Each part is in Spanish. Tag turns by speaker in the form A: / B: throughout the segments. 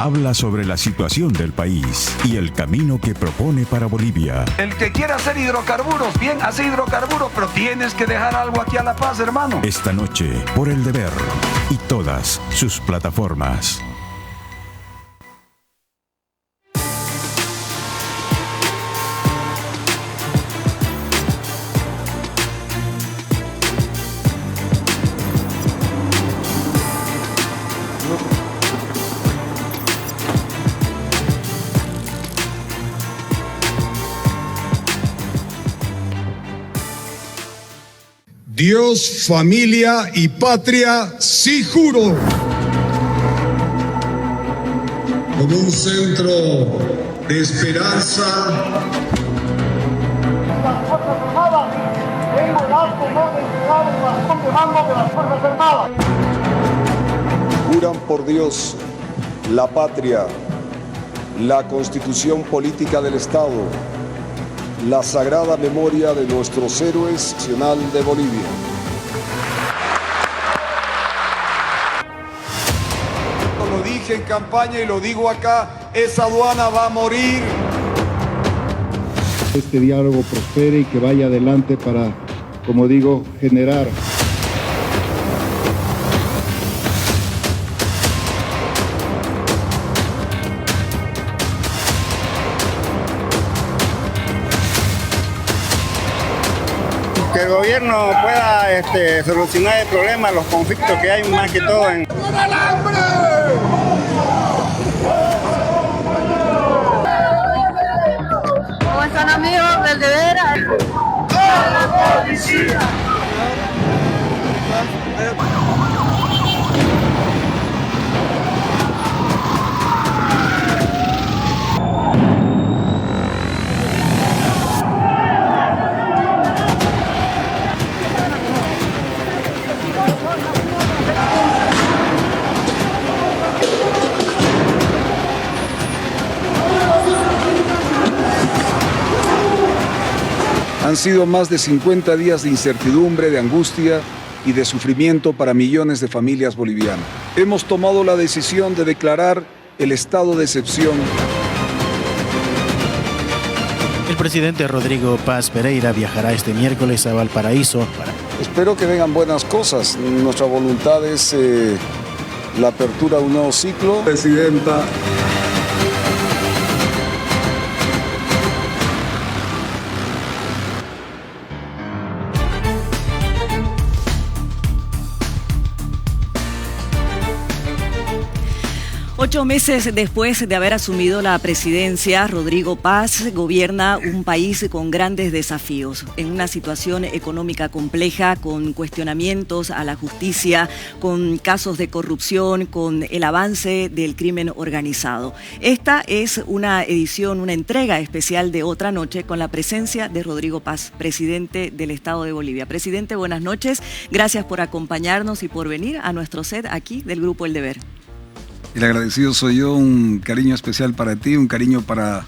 A: habla sobre la situación del país y el camino que propone para Bolivia.
B: El que quiera hacer hidrocarburos, bien, hace hidrocarburos, pero tienes que dejar algo aquí a La Paz, hermano.
A: Esta noche, por El Deber y todas sus plataformas.
C: Dios, familia y patria, sí juro. Como un centro de esperanza.
D: Las Fuerzas Armadas, tengo el alto honor de entregar el bastón de mando de las Fuerzas Armadas.
E: Juran por Dios, la patria, la constitución política del Estado, la sagrada memoria de nuestros héroes nacional de Bolivia. Lo dije en campaña y lo digo acá, esa aduana va a morir.
F: Este diálogo prospere y que vaya adelante para, como digo, generar
G: que el gobierno pueda solucionar el problema, los conflictos que hay más que todo en...
D: ¡Viva el hambre!
H: ¿Cómo están, amigos del Deber?
D: ¡A la policía!
E: Han sido más de 50 días de incertidumbre, de angustia y de sufrimiento para millones de familias bolivianas. Hemos tomado la decisión de declarar el estado de excepción.
I: El presidente Rodrigo Paz Pereira viajará este miércoles a Valparaíso.
E: Espero que vengan buenas cosas. Nuestra voluntad es la apertura de un nuevo ciclo.
C: Presidenta.
J: Ocho meses después de haber asumido la presidencia, Rodrigo Paz gobierna un país con grandes desafíos, en una situación económica compleja, con cuestionamientos a la justicia, con casos de corrupción, con el avance del crimen organizado. Esta es una edición, una entrega especial de Otra Noche con la presencia de Rodrigo Paz, presidente del Estado de Bolivia. Presidente, buenas noches. Gracias por acompañarnos y por venir a nuestro set aquí del Grupo El Deber.
E: El agradecido soy yo, un cariño especial para ti, un cariño para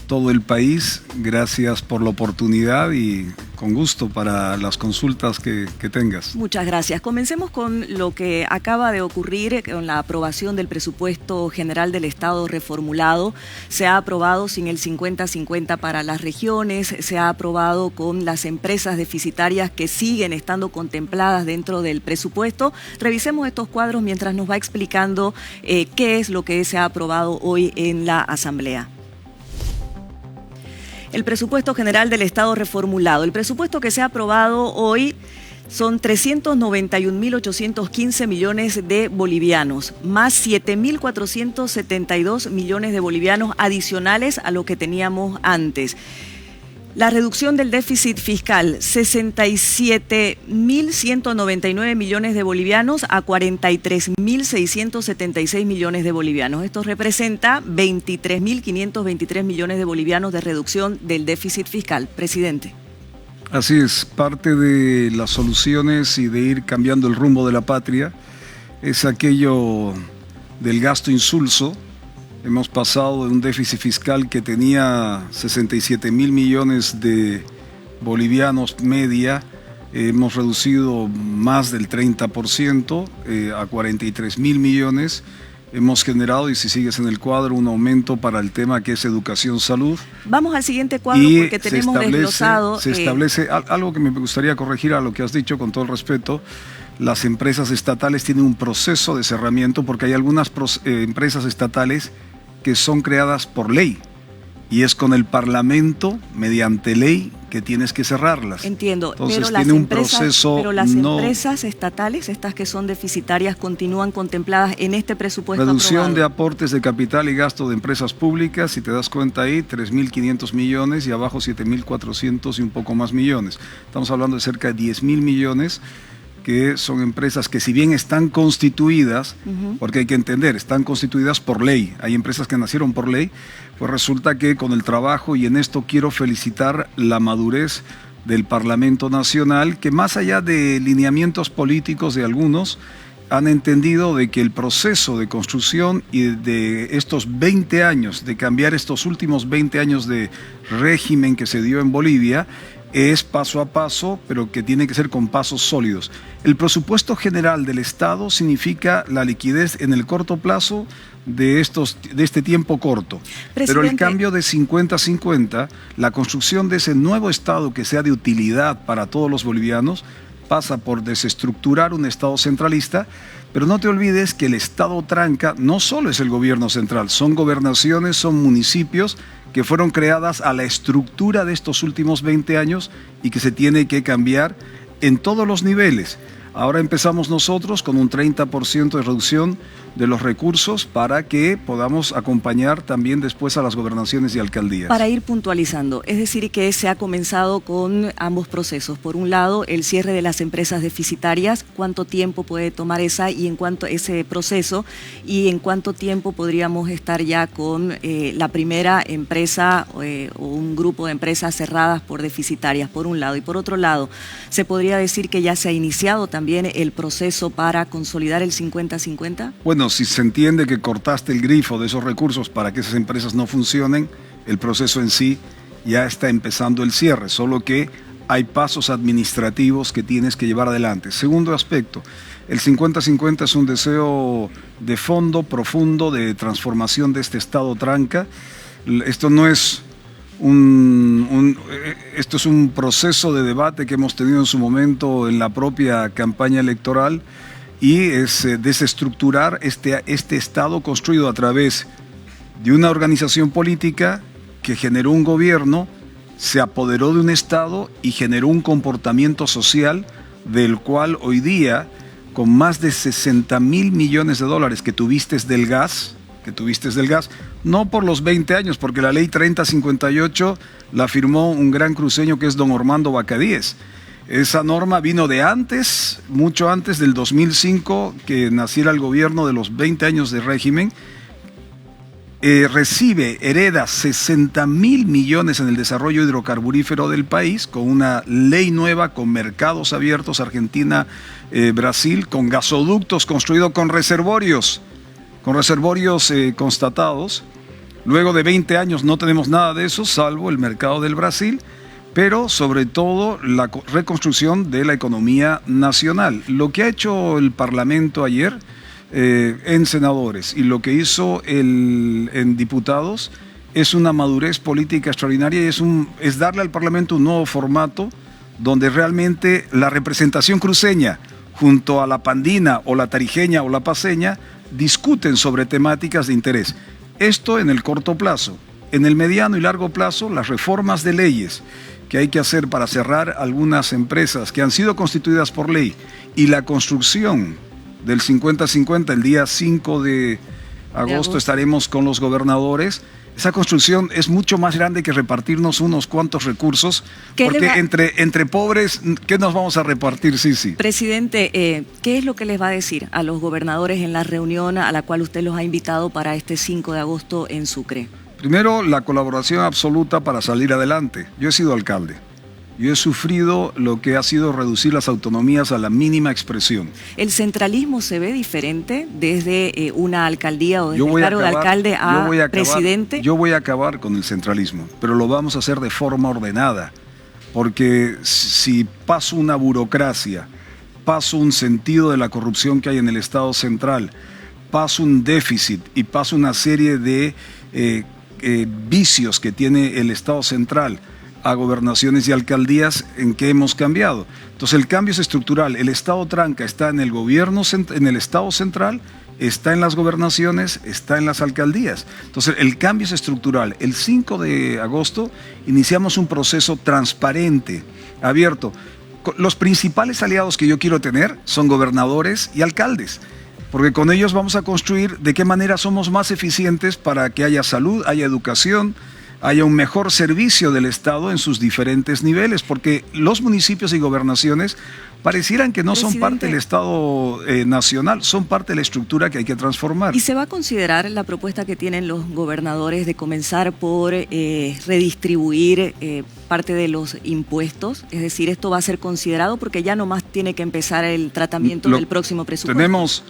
E: todo el país. Gracias por la oportunidad y con gusto para las consultas que tengas.
J: Muchas gracias. Comencemos con lo que acaba de ocurrir con la aprobación del presupuesto general del Estado reformulado. Se ha aprobado sin el 50-50 para las regiones, se ha aprobado con las empresas deficitarias que siguen estando contempladas dentro del presupuesto. Revisemos estos cuadros mientras nos va explicando qué es lo que se ha aprobado hoy en la Asamblea. El presupuesto general del Estado reformulado. El presupuesto que se ha aprobado hoy son 391.815 millones de bolivianos, más 7.472 millones de bolivianos adicionales a lo que teníamos antes. La reducción del déficit fiscal, 67.199 millones de bolivianos a 43.676 millones de bolivianos. Esto representa 23.523 millones de bolivianos de reducción del déficit fiscal. Presidente.
E: Así es, parte de las soluciones y de ir cambiando el rumbo de la patria es aquello del gasto insulso. Hemos pasado de un déficit fiscal que tenía 67.000 millones de bolivianos media, hemos reducido más del 30% a 43.000 millones. hemos generado, y si sigues en el cuadro, un aumento para el tema que es educación, salud.
J: Vamos al siguiente cuadro porque tenemos desglosado.
E: Se establece algo que me gustaría corregir a lo que has dicho con todo el respeto. Las empresas estatales tienen un proceso de cerramiento porque hay algunas empresas estatales que son creadas por ley y es con el Parlamento, mediante ley, que tienes que cerrarlas.
J: Entiendo,
E: entonces
J: pero
E: tiene un proceso.
J: Pero las empresas estatales, estas que son deficitarias, continúan contempladas en este presupuesto
E: reducción
J: aprobado.
E: De aportes de capital y gasto de empresas públicas, si te das cuenta ahí, 3.500 millones y abajo 7.400 y un poco más millones. Estamos hablando de cerca de 10.000 millones, que son empresas que si bien están constituidas, porque hay que entender, están constituidas por ley, hay empresas que nacieron por ley, pues resulta que con el trabajo, y en esto quiero felicitar la madurez del Parlamento Nacional, que más allá de lineamientos políticos de algunos, han entendido de que el proceso de construcción y de estos 20 años, de cambiar estos últimos 20 años de régimen que se dio en Bolivia, es paso a paso, pero que tiene que ser con pasos sólidos. El presupuesto general del Estado significa la liquidez en el corto plazo de este tiempo corto.
J: Presidente.
E: Pero el cambio de 50-50, la construcción de ese nuevo Estado que sea de utilidad para todos los bolivianos, pasa por desestructurar un Estado centralista, pero no te olvides que el Estado tranca no solo es el gobierno central, son gobernaciones, son municipios que fueron creadas a la estructura de estos últimos 20 años y que se tiene que cambiar en todos los niveles. Ahora empezamos nosotros con un 30% de reducción de los recursos para que podamos acompañar también después a las gobernaciones y alcaldías.
J: Para ir puntualizando, es decir que se ha comenzado con ambos procesos. Por un lado, el cierre de las empresas deficitarias, ¿cuánto tiempo puede tomar ese proceso y en cuánto tiempo podríamos estar ya con la primera empresa o un grupo de empresas cerradas por deficitarias, por un lado? Y por otro lado, ¿se podría decir que ya se ha iniciado también el proceso para consolidar el 50-50?
E: Bueno, si se entiende que cortaste el grifo de esos recursos para que esas empresas no funcionen, el proceso en sí ya está empezando el cierre, solo que hay pasos administrativos que tienes que llevar adelante. Segundo aspecto, el 50-50 es un deseo de fondo, profundo, de transformación de este Estado tranca. Esto no es esto es un proceso de debate que hemos tenido en su momento en la propia campaña electoral, y es desestructurar este Estado construido a través de una organización política que generó un gobierno, se apoderó de un Estado y generó un comportamiento social del cual hoy día, con más de 60.000 millones de dólares que tuviste del gas, no por los 20 años, porque la ley 3058 la firmó un gran cruceño que es don Ormando Bacadíes. Esa norma vino de antes, mucho antes del 2005, que naciera el gobierno de los 20 años de régimen. Hereda 60.000 millones en el desarrollo hidrocarburífero del país, con una ley nueva, con mercados abiertos, Argentina, Brasil, con gasoductos construidos con reservorios constatados. Luego de 20 años no tenemos nada de eso, salvo el mercado del Brasil, pero sobre todo la reconstrucción de la economía nacional. Lo que ha hecho el Parlamento ayer en senadores y lo que hizo en diputados es una madurez política extraordinaria y es darle al Parlamento un nuevo formato donde realmente la representación cruceña junto a la pandina o la tarijeña o la paceña discuten sobre temáticas de interés. Esto en el corto plazo. En el mediano y largo plazo, las reformas de leyes que hay que hacer para cerrar algunas empresas que han sido constituidas por ley y la construcción del 50-50, el día 5 de agosto estaremos con los gobernadores. Esa construcción es mucho más grande que repartirnos unos cuantos recursos, porque entre pobres, ¿qué nos vamos a repartir, Sisi?
J: Presidente, ¿qué es lo que les va a decir a los gobernadores en la reunión a la cual usted los ha invitado para este 5 de agosto en Sucre?
E: Primero, la colaboración absoluta para salir adelante. Yo he sido alcalde. Yo he sufrido lo que ha sido reducir las autonomías a la mínima expresión. ¿El centralismo se ve diferente desde una alcaldía o desde el cargo de alcalde a presidente? Yo voy a acabar con el centralismo, pero lo vamos a hacer de forma ordenada, porque si paso una burocracia, paso un sentido de la corrupción que hay en el Estado central, pasa un déficit y pasa una serie de vicios que tiene el Estado central a gobernaciones y alcaldías, en que hemos cambiado. Entonces el cambio es estructural. El Estado tranca está en el gobierno, en el Estado central, está en las gobernaciones, está en las alcaldías. Entonces el cambio es estructural. El 5 de agosto iniciamos un proceso transparente, abierto. Los principales aliados que yo quiero tener son gobernadores y alcaldes, porque con ellos vamos a construir de qué manera somos más eficientes para que haya salud, haya educación, haya un mejor servicio del Estado en sus diferentes niveles, porque los municipios y gobernaciones parecieran que no son parte del Estado nacional, son parte de la estructura que hay que transformar.
J: ¿Y se va a considerar la propuesta que tienen los gobernadores de comenzar por redistribuir parte de los impuestos? Es decir, esto va a ser considerado porque ya nomás tiene que empezar el tratamiento del próximo presupuesto.
E: Tenemos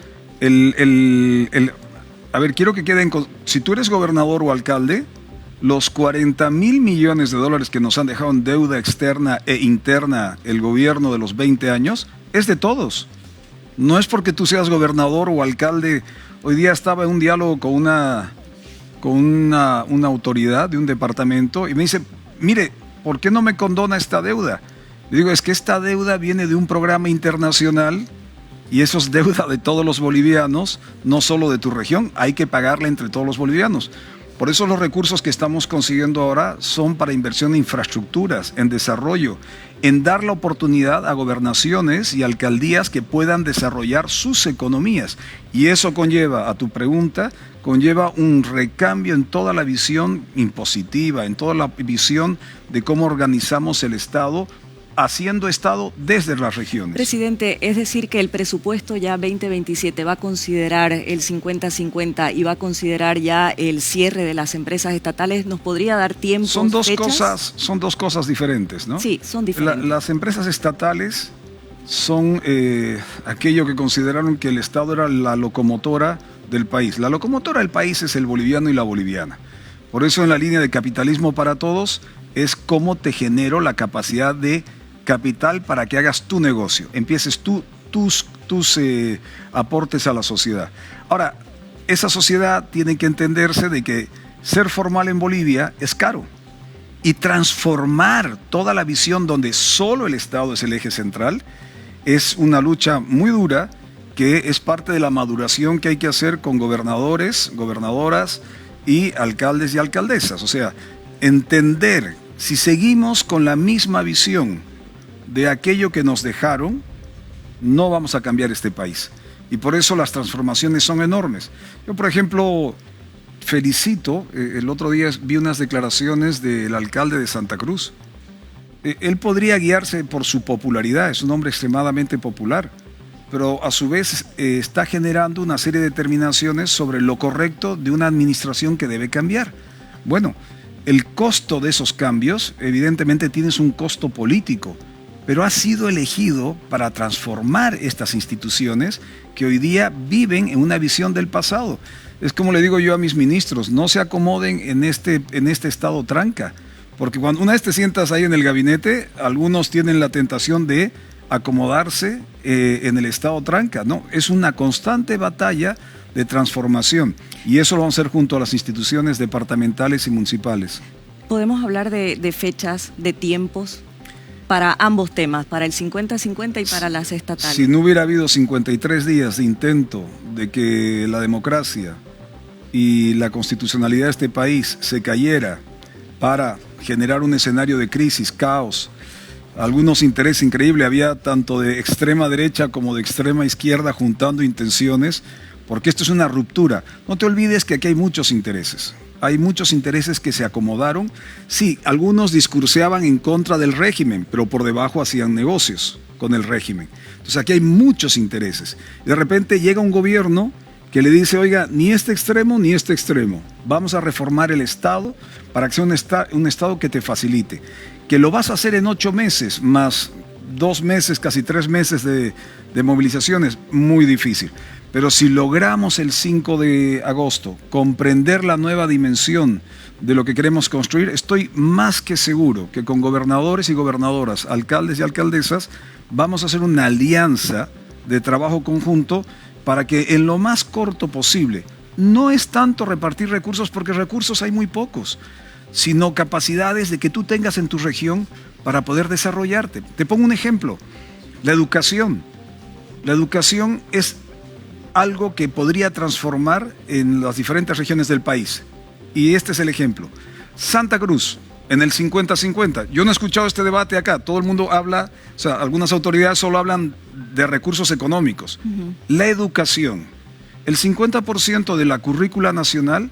E: a ver, quiero que queden, si tú eres gobernador o alcalde, los 40,000 millones de dólares que nos han dejado en deuda externa e interna el gobierno de los 20 años, es de todos. No es porque tú seas gobernador o alcalde. Hoy día estaba en un diálogo con una autoridad de un departamento y me dice, mire, ¿por qué no me condona esta deuda? Le digo, es que esta deuda viene de un programa internacional y eso es deuda de todos los bolivianos, no solo de tu región, hay que pagarla entre todos los bolivianos. Por eso los recursos que estamos consiguiendo ahora son para inversión en infraestructuras, en desarrollo, en dar la oportunidad a gobernaciones y alcaldías que puedan desarrollar sus economías. Y eso conlleva, a tu pregunta, conlleva un recambio en toda la visión impositiva, en toda la visión de cómo organizamos el Estado, haciendo Estado desde las regiones.
J: Presidente, es decir que el presupuesto ya 2027 va a considerar el 50-50 y va a considerar ya el cierre de las empresas estatales. ¿Nos podría dar tiempo?
E: Son dos cosas diferentes, ¿no?
J: Sí, son diferentes.
E: Las empresas estatales son aquello que consideraron que el Estado era la locomotora del país. La locomotora del país es el boliviano y la boliviana. Por eso en la línea de capitalismo para todos es cómo te genero la capacidad de capital para que hagas tu negocio, empieces tus aportes a la sociedad. Ahora, esa sociedad tiene que entenderse de que ser formal en Bolivia es caro y transformar toda la visión donde solo el Estado es el eje central es una lucha muy dura que es parte de la maduración que hay que hacer con gobernadores, gobernadoras y alcaldes y alcaldesas. O sea, entender si seguimos con la misma visión de aquello que nos dejaron, no vamos a cambiar este país. Y por eso las transformaciones son enormes. Yo, por ejemplo, felicito, el otro día vi unas declaraciones del alcalde de Santa Cruz. Él podría guiarse por su popularidad, es un hombre extremadamente popular, pero a su vez está generando una serie de determinaciones sobre lo correcto de una administración que debe cambiar. Bueno, el costo de esos cambios, evidentemente tienes un costo político, pero ha sido elegido para transformar estas instituciones que hoy día viven en una visión del pasado. Es como le digo yo a mis ministros, no se acomoden en este estado tranca, porque cuando una vez te sientas ahí en el gabinete, algunos tienen la tentación de acomodarse en el estado tranca. No, es una constante batalla de transformación y eso lo vamos a hacer junto a las instituciones departamentales y municipales.
J: ¿Podemos hablar de fechas, de tiempos para ambos temas, para el 50-50 y para las estatales?
E: Si no hubiera habido 53 días de intento de que la democracia y la constitucionalidad de este país se cayera para generar un escenario de crisis, caos, algunos intereses increíbles, había tanto de extrema derecha como de extrema izquierda juntando intenciones, porque esto es una ruptura. No te olvides que aquí hay muchos intereses. Hay muchos intereses que se acomodaron. Sí, algunos discurseaban en contra del régimen, pero por debajo hacían negocios con el régimen. Entonces aquí hay muchos intereses. De repente llega un gobierno que le dice, oiga, ni este extremo ni este extremo. Vamos a reformar el Estado para que sea un Estado que te facilite. Que lo vas a hacer en 8 meses, más 2 meses, casi 3 meses de movilizaciones, muy difícil. Pero si logramos el 5 de agosto comprender la nueva dimensión de lo que queremos construir, estoy más que seguro que con gobernadores y gobernadoras, alcaldes y alcaldesas, vamos a hacer una alianza de trabajo conjunto para que en lo más corto posible, no es tanto repartir recursos, porque recursos hay muy pocos, sino capacidades de que tú tengas en tu región para poder desarrollarte. Te pongo un ejemplo, la educación. La educación es algo que podría transformar en las diferentes regiones del país. Y este es el ejemplo. Santa Cruz, en el 50-50. Yo no he escuchado este debate acá. Todo el mundo habla, o sea, algunas autoridades solo hablan de recursos económicos. La educación. El 50% de la currícula nacional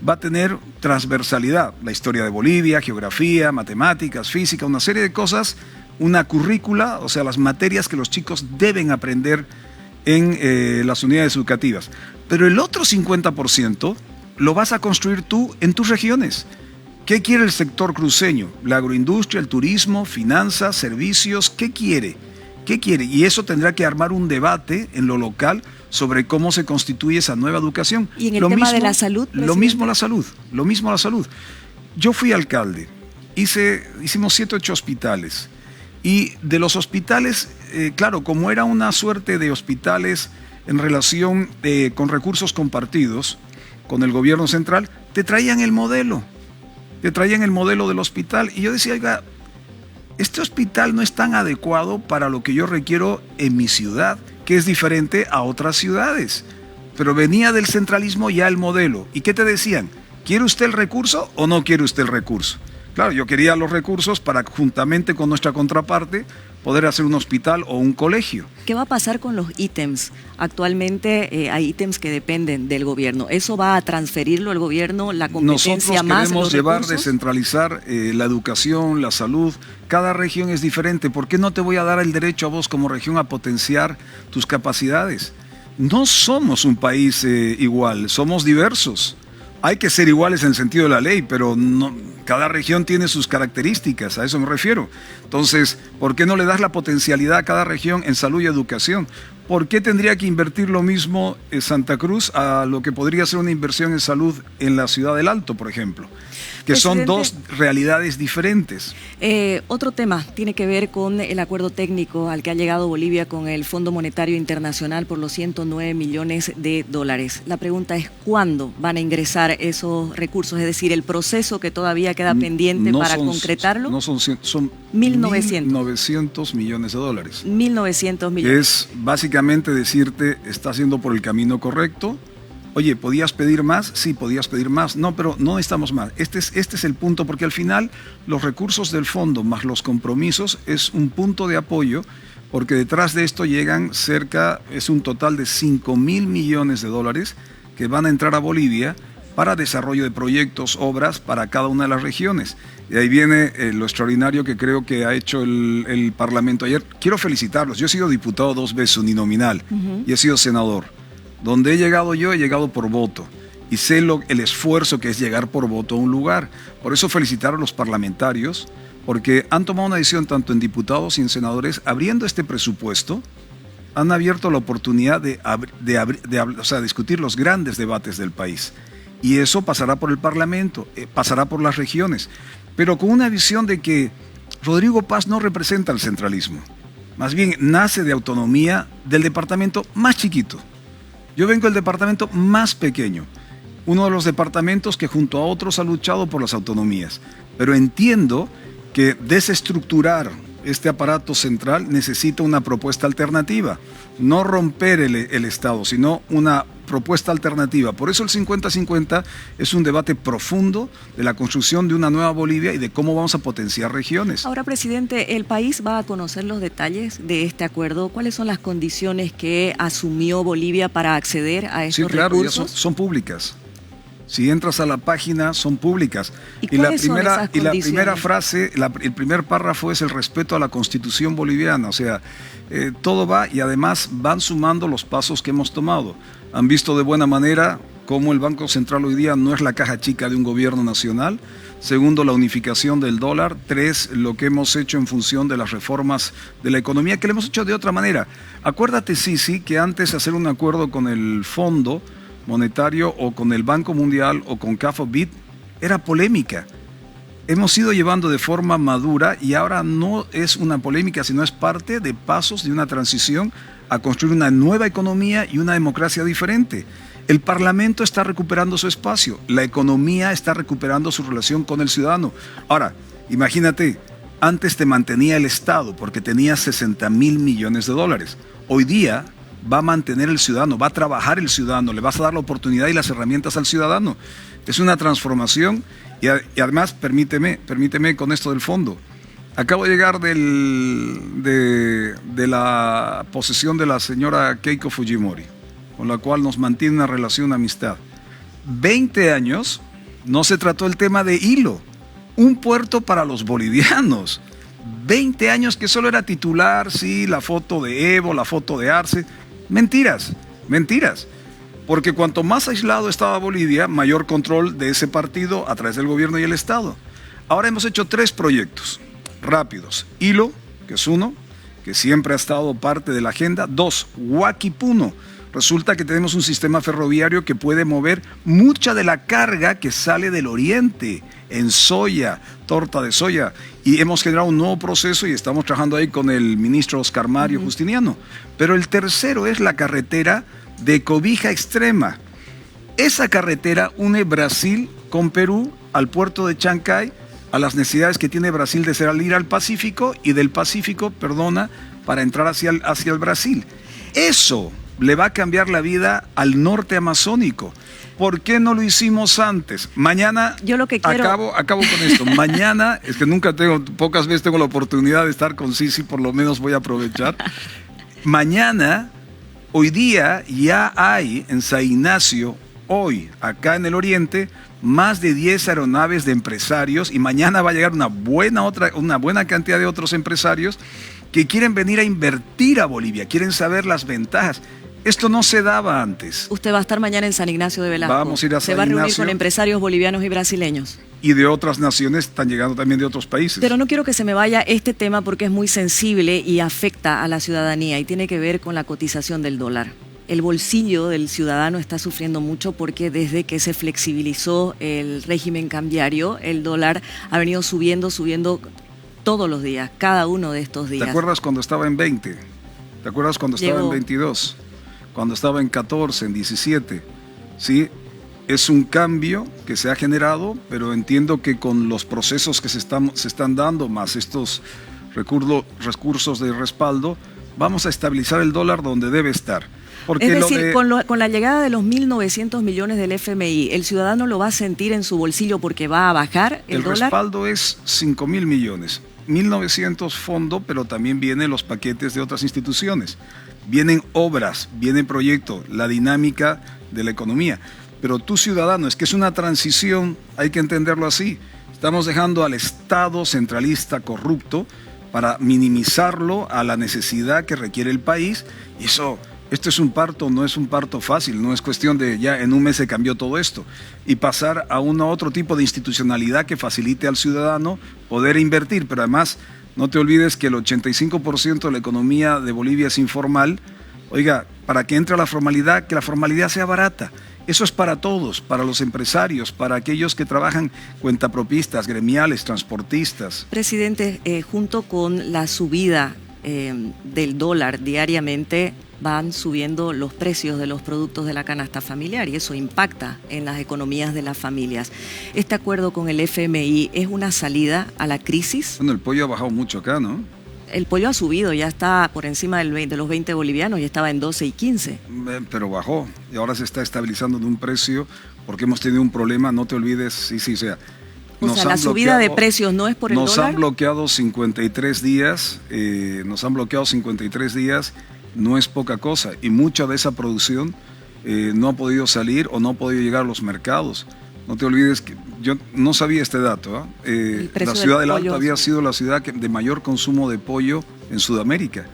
E: va a tener transversalidad. La historia de Bolivia, geografía, matemáticas, física, una serie de cosas. Una currícula, o sea, las materias que los chicos deben aprender en las unidades educativas. Pero el otro 50% lo vas a construir tú en tus regiones. ¿Qué quiere el sector cruceño? La agroindustria, el turismo, finanzas, servicios. ¿Qué quiere? ¿Qué quiere? Y eso tendrá que armar un debate en lo local sobre cómo se constituye esa nueva educación.
J: ¿Y en el tema de la salud, presidente?
E: Lo mismo la salud. Yo fui alcalde, hicimos 7 u 8 hospitales. Y de los hospitales, claro, como era una suerte de hospitales en relación con recursos compartidos con el gobierno central, te traían el modelo del hospital. Y yo decía, oiga, este hospital no es tan adecuado para lo que yo requiero en mi ciudad, que es diferente a otras ciudades. Pero venía del centralismo ya el modelo. ¿Y qué te decían? ¿Quiere usted el recurso o no quiere usted el recurso? Claro, yo quería los recursos para, juntamente con nuestra contraparte, poder hacer un hospital o un colegio.
J: ¿Qué va a pasar con los ítems? Actualmente hay ítems que dependen del gobierno. ¿Eso va a transferirlo el gobierno, la competencia más
E: Nosotros queremos llevar,
J: recursos?
E: descentralizar la educación, la salud. Cada región es diferente. ¿Por qué no te voy a dar el derecho a vos como región a potenciar tus capacidades? No somos un país igual, somos diversos. Hay que ser iguales en el sentido de la ley, pero no, cada región tiene sus características, a eso me refiero. Entonces, ¿por qué no le das la potencialidad a cada región en salud y educación? ¿Por qué tendría que invertir lo mismo en Santa Cruz a lo que podría ser una inversión en salud en la Ciudad del Alto, por ejemplo? Que son dos realidades diferentes.
J: Otro tema tiene que ver con el acuerdo técnico al que ha llegado Bolivia con el Fondo Monetario Internacional por los 109 millones de dólares. La pregunta es, ¿cuándo van a ingresar esos recursos? Es decir, el proceso que todavía queda pendiente para concretarlo.
E: No son 100, son
J: 1.900
E: millones de dólares.
J: 1.900 millones.
E: Es básicamente decirte, estás yendo por el camino correcto. Oye, ¿podías pedir más? Sí, podías pedir más. No, pero no necesitamos más. Este es el punto, porque al final los recursos del fondo más los compromisos es un punto de apoyo, porque detrás de esto llegan es un total de 5.000 millones de dólares que van a entrar a Bolivia para desarrollo de proyectos, obras para cada una de las regiones. Y ahí viene lo extraordinario que creo que ha hecho el Parlamento ayer. Quiero felicitarlos. Yo he sido diputado 2 veces uninominal y he sido senador. Donde he llegado por voto. Y sé el esfuerzo que es llegar por voto a un lugar. Por eso felicitar a los parlamentarios, porque han tomado una decisión tanto en diputados y en senadores, abriendo este presupuesto, han abierto la oportunidad de discutir los grandes debates del país. Y eso pasará por el Parlamento, pasará por las regiones, pero con una visión de que Rodrigo Paz no representa el centralismo. Más bien nace de autonomía del departamento más chiquito. Yo vengo del departamento más pequeño, uno de los departamentos que junto a otros ha luchado por las autonomías, pero entiendo que desestructurar este aparato central necesita una propuesta alternativa, no romper el Estado, sino una propuesta alternativa. Por eso el 50-50 es un debate profundo de la construcción de una nueva Bolivia y de cómo vamos a potenciar regiones.
J: Ahora, presidente, ¿el país va a conocer los detalles de este acuerdo? ¿Cuáles son las condiciones que asumió Bolivia para acceder a estos recursos?
E: Sí, claro, ya son públicas. Si entras a la página, son públicas.
J: ¿Y la
E: primera frase, el primer párrafo es el respeto a la Constitución boliviana. O sea, todo va, y además van sumando los pasos que hemos tomado. Han visto de buena manera cómo el Banco Central hoy día no es la caja chica de un gobierno nacional. Segundo, la unificación del dólar. 3, lo que hemos hecho en función de las reformas de la economía, que lo hemos hecho de otra manera. Acuérdate, Sisi, que antes de hacer un acuerdo con el Fondo Monetario o con el Banco Mundial o con CAF o BID, era polémica. hemos ido llevando de forma madura y ahora no es una polémica, sino es parte de pasos de una transición a construir una nueva economía y una democracia diferente. El Parlamento está recuperando su espacio, la economía está recuperando su relación con el ciudadano. Ahora, imagínate, antes te mantenía el Estado porque tenías 60,000 millones de dólares. Hoy día va a mantener el ciudadano, va a trabajar el ciudadano, le vas a dar la oportunidad y las herramientas al ciudadano. Es una transformación y además, permíteme con esto del fondo. Acabo de llegar de la posesión de la señora Keiko Fujimori, con la cual nos mantiene una relación de amistad. 20 años no se trató el tema de Hilo, un puerto para los bolivianos. 20 años que solo era titular, sí, la foto de Evo, la foto de Arce. Mentiras. Porque cuanto más aislado estaba Bolivia, mayor control de ese partido a través del gobierno y el Estado. Ahora hemos hecho 3 proyectos rápidos. Hilo, que es uno, que siempre ha estado parte de la agenda. 2, Huaquipuno. Resulta que tenemos un sistema ferroviario que puede mover mucha de la carga que sale del oriente, en soya, torta de soya. Y hemos generado un nuevo proceso y estamos trabajando ahí con el ministro Oscar Mario Justiniano. Pero el tercero es la carretera de Cobija Extrema. Esa carretera une Brasil con Perú al puerto de Chancay, a las necesidades que tiene Brasil de salir al Pacífico y del Pacífico, para entrar hacia el Brasil. Eso le va a cambiar la vida al norte amazónico. ¿Por qué no lo hicimos antes? Mañana,
J: yo lo que quiero...
E: acabo con esto. Mañana, es que pocas veces tengo la oportunidad de estar con Sisi, por lo menos voy a aprovechar. Mañana, hoy día ya hay en San Ignacio, hoy, acá en el oriente, más de 10 aeronaves de empresarios y mañana va a llegar una buena cantidad de otros empresarios que quieren venir a invertir a Bolivia, quieren saber las ventajas. Esto no se daba antes.
J: Usted va a estar mañana en San Ignacio de Velasco.
E: Vamos a ir a San Ignacio.
J: Se va a reunir con empresarios bolivianos y brasileños.
E: Y de otras naciones, están llegando también de otros países.
J: Pero no quiero que se me vaya este tema porque es muy sensible y afecta a la ciudadanía y tiene que ver con la cotización del dólar. El bolsillo del ciudadano está sufriendo mucho porque desde que se flexibilizó el régimen cambiario, el dólar ha venido subiendo todos los días, cada uno de estos días.
E: ¿Te acuerdas cuando estaba en 20? ¿Te acuerdas cuando estaba en 22? Cuando estaba en 14, en 17, ¿sí? Es un cambio que se ha generado, pero entiendo que con los procesos que se están dando, más estos recursos de respaldo, vamos a estabilizar el dólar donde debe estar. Porque
J: es decir, con la llegada de los 1.900 millones del FMI, ¿el ciudadano lo va a sentir en su bolsillo porque va a bajar el dólar?
E: El respaldo es 5.000 millones, 1.900 fondo, pero también vienen los paquetes de otras instituciones. Vienen obras, viene proyectos, la dinámica de la economía. Pero tú, ciudadano, es que es una transición, hay que entenderlo así. Estamos dejando al Estado centralista corrupto para minimizarlo a la necesidad que requiere el país. Y esto es un parto, no es un parto fácil, no es cuestión de ya en un mes se cambió todo esto. Y pasar a otro tipo de institucionalidad que facilite al ciudadano poder invertir, pero además... No te olvides que el 85% de la economía de Bolivia es informal. Oiga, para que entre la formalidad, que la formalidad sea barata. Eso es para todos, para los empresarios, para aquellos que trabajan cuentapropistas, gremiales, transportistas.
J: Presidente, junto con la subida del dólar diariamente, van subiendo los precios de los productos de la canasta familiar y eso impacta en las economías de las familias. ¿Este acuerdo con el FMI es una salida a la crisis?
E: Bueno, el pollo ha bajado mucho acá, ¿no?
J: El pollo ha subido, ya está por encima de los 20 bolivianos y estaba en 12 y 15.
E: Pero bajó y ahora se está estabilizando en un precio porque hemos tenido un problema, no te olvides,
J: O sea, la subida de precios no es por el dólar.
E: Nos han bloqueado 53 días, no es poca cosa y mucha de esa producción no ha podido salir o no ha podido llegar a los mercados. No te olvides que yo no sabía este dato. La ciudad del Alto había sido la ciudad de mayor consumo de pollo en Sudamérica.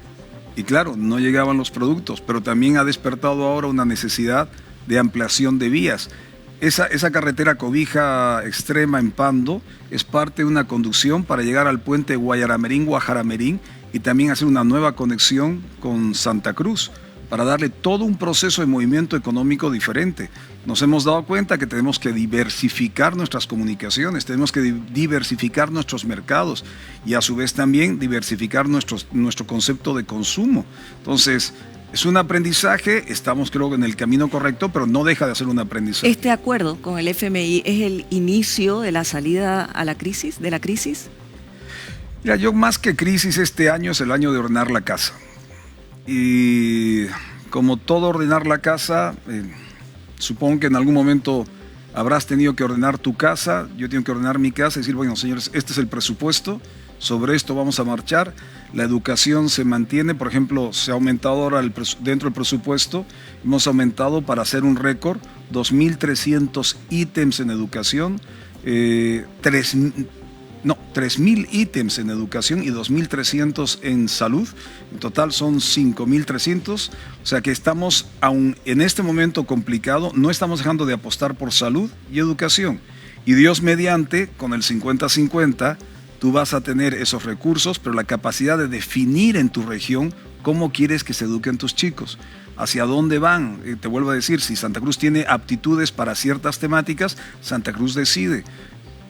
E: Y claro, no llegaban los productos, pero también ha despertado ahora una necesidad de ampliación de vías. Esa carretera Cobija Extrema en Pando es parte de una conducción para llegar al puente Guayaramerín-Guajaramerín y también hacer una nueva conexión con Santa Cruz. para darle todo un proceso de movimiento económico diferente. Nos hemos dado cuenta que tenemos que diversificar nuestras comunicaciones, tenemos que diversificar nuestros mercados y a su vez también diversificar nuestro concepto de consumo. Entonces, es un aprendizaje, estamos creo que en el camino correcto, pero no deja de ser un aprendizaje.
J: ¿Este acuerdo con el FMI es el inicio de la salida a la crisis, de la crisis?
E: Mira, yo más que crisis, este año es el año de ordenar la casa. Y como todo ordenar la casa, supongo que en algún momento habrás tenido que ordenar tu casa, yo tengo que ordenar mi casa y decir, bueno, señores, este es el presupuesto, sobre esto vamos a marchar. La educación se mantiene, por ejemplo, se ha aumentado ahora dentro del presupuesto, hemos aumentado para hacer un récord, 2.300 ítems en educación, 3.000 ítems en educación y 2.300 en salud. En total son 5.300. O sea que estamos, aún en este momento complicado, no estamos dejando de apostar por salud y educación. Y Dios mediante, con el 50-50, tú vas a tener esos recursos, pero la capacidad de definir en tu región cómo quieres que se eduquen tus chicos, hacia dónde van. Te vuelvo a decir, si Santa Cruz tiene aptitudes para ciertas temáticas, Santa Cruz decide,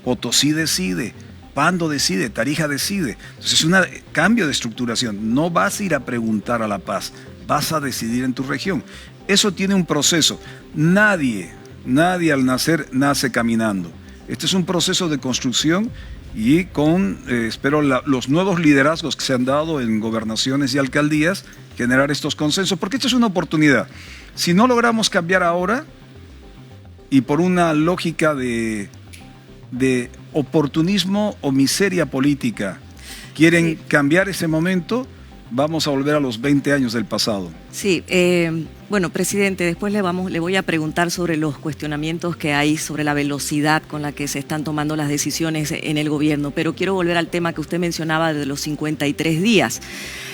E: Potosí decide, Pando decide, Tarija decide. Entonces es un cambio de estructuración. No vas a ir a preguntar a La Paz, vas a decidir en tu región. Eso tiene un proceso. Nadie al nacer nace caminando. Este es un proceso de construcción y con, espero, los nuevos liderazgos que se han dado en gobernaciones y alcaldías, generar estos consensos, porque esta es una oportunidad. Si no logramos cambiar ahora, y por una lógica de oportunismo o miseria política, quieren cambiar ese momento, vamos a volver a los 20 años del pasado.
J: Sí, bueno, presidente, después le voy a preguntar sobre los cuestionamientos que hay sobre la velocidad con la que se están tomando las decisiones en el gobierno, pero quiero volver al tema que usted mencionaba de los 53 días.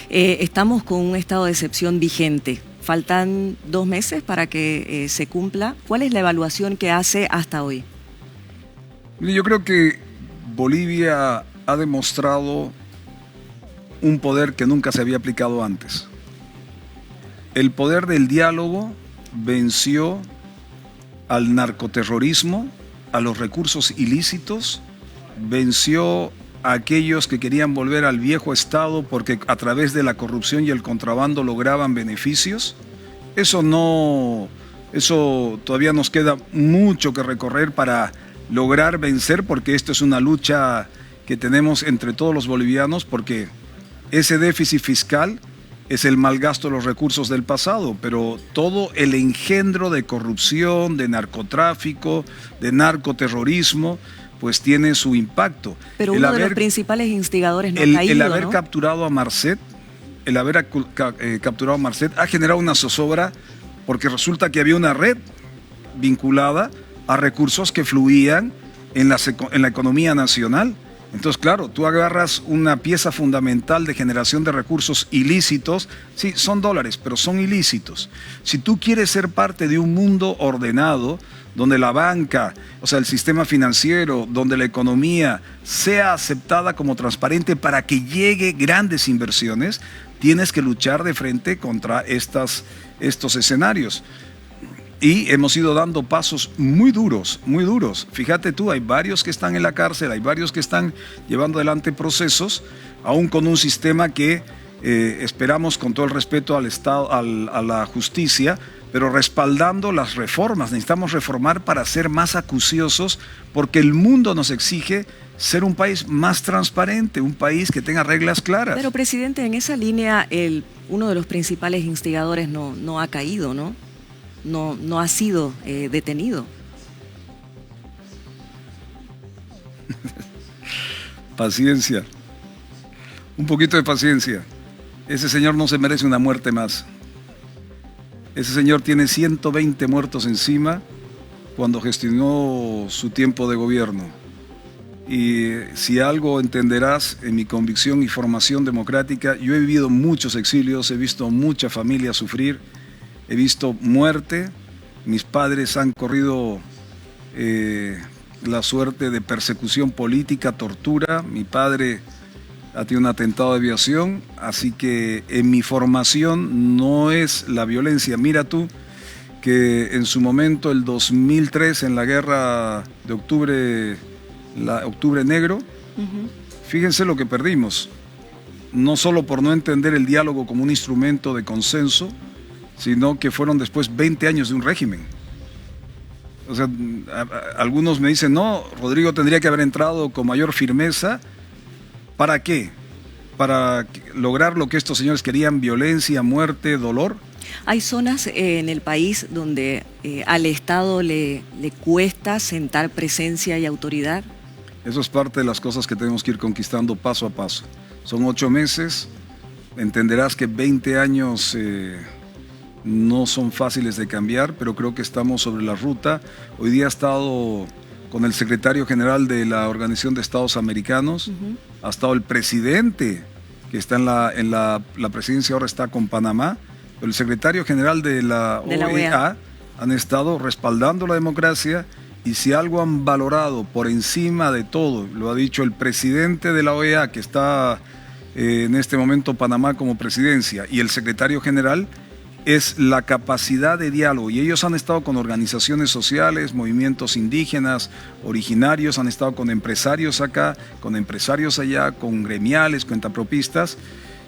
J: Estamos con un estado de excepción vigente. Faltan 2 meses para que se cumpla. ¿Cuál es la evaluación que hace hasta hoy?
E: Yo creo que Bolivia ha demostrado un poder que nunca se había aplicado antes. El poder del diálogo venció al narcoterrorismo, a los recursos ilícitos, venció a aquellos que querían volver al viejo estado porque a través de la corrupción y el contrabando lograban beneficios. Eso todavía nos queda mucho que recorrer para lograr vencer, porque esto es una lucha que tenemos entre todos los bolivianos, porque ese déficit fiscal es el malgasto de los recursos del pasado, pero todo el engendro de corrupción, de narcotráfico, de narcoterrorismo, pues tiene su impacto.
J: Pero uno de los principales instigadores no ha caído,
E: el haber
J: ¿no?
E: capturado a Marcet, ha generado una zozobra, porque resulta que había una red vinculada a recursos que fluían en la economía nacional. Entonces, claro, tú agarras una pieza fundamental de generación de recursos ilícitos, sí, son dólares, pero son ilícitos. Si tú quieres ser parte de un mundo ordenado, donde la banca, o sea, el sistema financiero, donde la economía sea aceptada como transparente para que llegue grandes inversiones, tienes que luchar de frente contra estos escenarios. Y hemos ido dando pasos muy duros, muy duros. Fíjate tú, hay varios que están en la cárcel, hay varios que están llevando adelante procesos, aún con un sistema que esperamos, con todo el respeto al Estado, a la justicia, pero respaldando las reformas. Necesitamos reformar para ser más acuciosos, porque el mundo nos exige ser un país más transparente, un país que tenga reglas claras.
J: Pero, presidente, en esa línea, uno de los principales instigadores no ha caído, ¿no? No ha sido detenido.
E: Paciencia, un poquito de paciencia. Ese señor no se merece una muerte más. Ese señor tiene 120 muertos encima cuando gestionó su tiempo de gobierno. Y si algo entenderás en mi convicción y formación democrática, yo he vivido muchos exilios, he visto mucha familia sufrir, he visto muerte. Mis padres han corrido la suerte de persecución política, tortura. Mi padre ha tenido un atentado de aviación, así que en mi formación no es la violencia. Mira tú que en su momento, el 2003, en la guerra de octubre, Octubre Negro, fíjense lo que perdimos, no solo por no entender el diálogo como un instrumento de consenso, sino que fueron después 20 años de un régimen. O sea, algunos me dicen, no, Rodrigo tendría que haber entrado con mayor firmeza. ¿Para qué? ¿Para lograr lo que estos señores querían? Violencia, muerte, dolor.
J: Hay zonas en el país donde al Estado le cuesta sentar presencia y autoridad.
E: Eso es parte de las cosas que tenemos que ir conquistando paso a paso. Son 8 meses, entenderás que 20 años no son fáciles de cambiar, pero creo que estamos sobre la ruta. Hoy día he estado con el secretario general de la Organización de Estados Americanos, ha estado el presidente, que está en la presidencia, ahora está con Panamá, pero el secretario general de la OEA han estado respaldando la democracia, y si algo han valorado por encima de todo, lo ha dicho el presidente de la OEA, que está en este momento Panamá como presidencia, y el secretario general, es la capacidad de diálogo. Y ellos han estado con organizaciones sociales, movimientos indígenas, originarios, han estado con empresarios acá, con empresarios allá, con gremiales, cuentapropistas,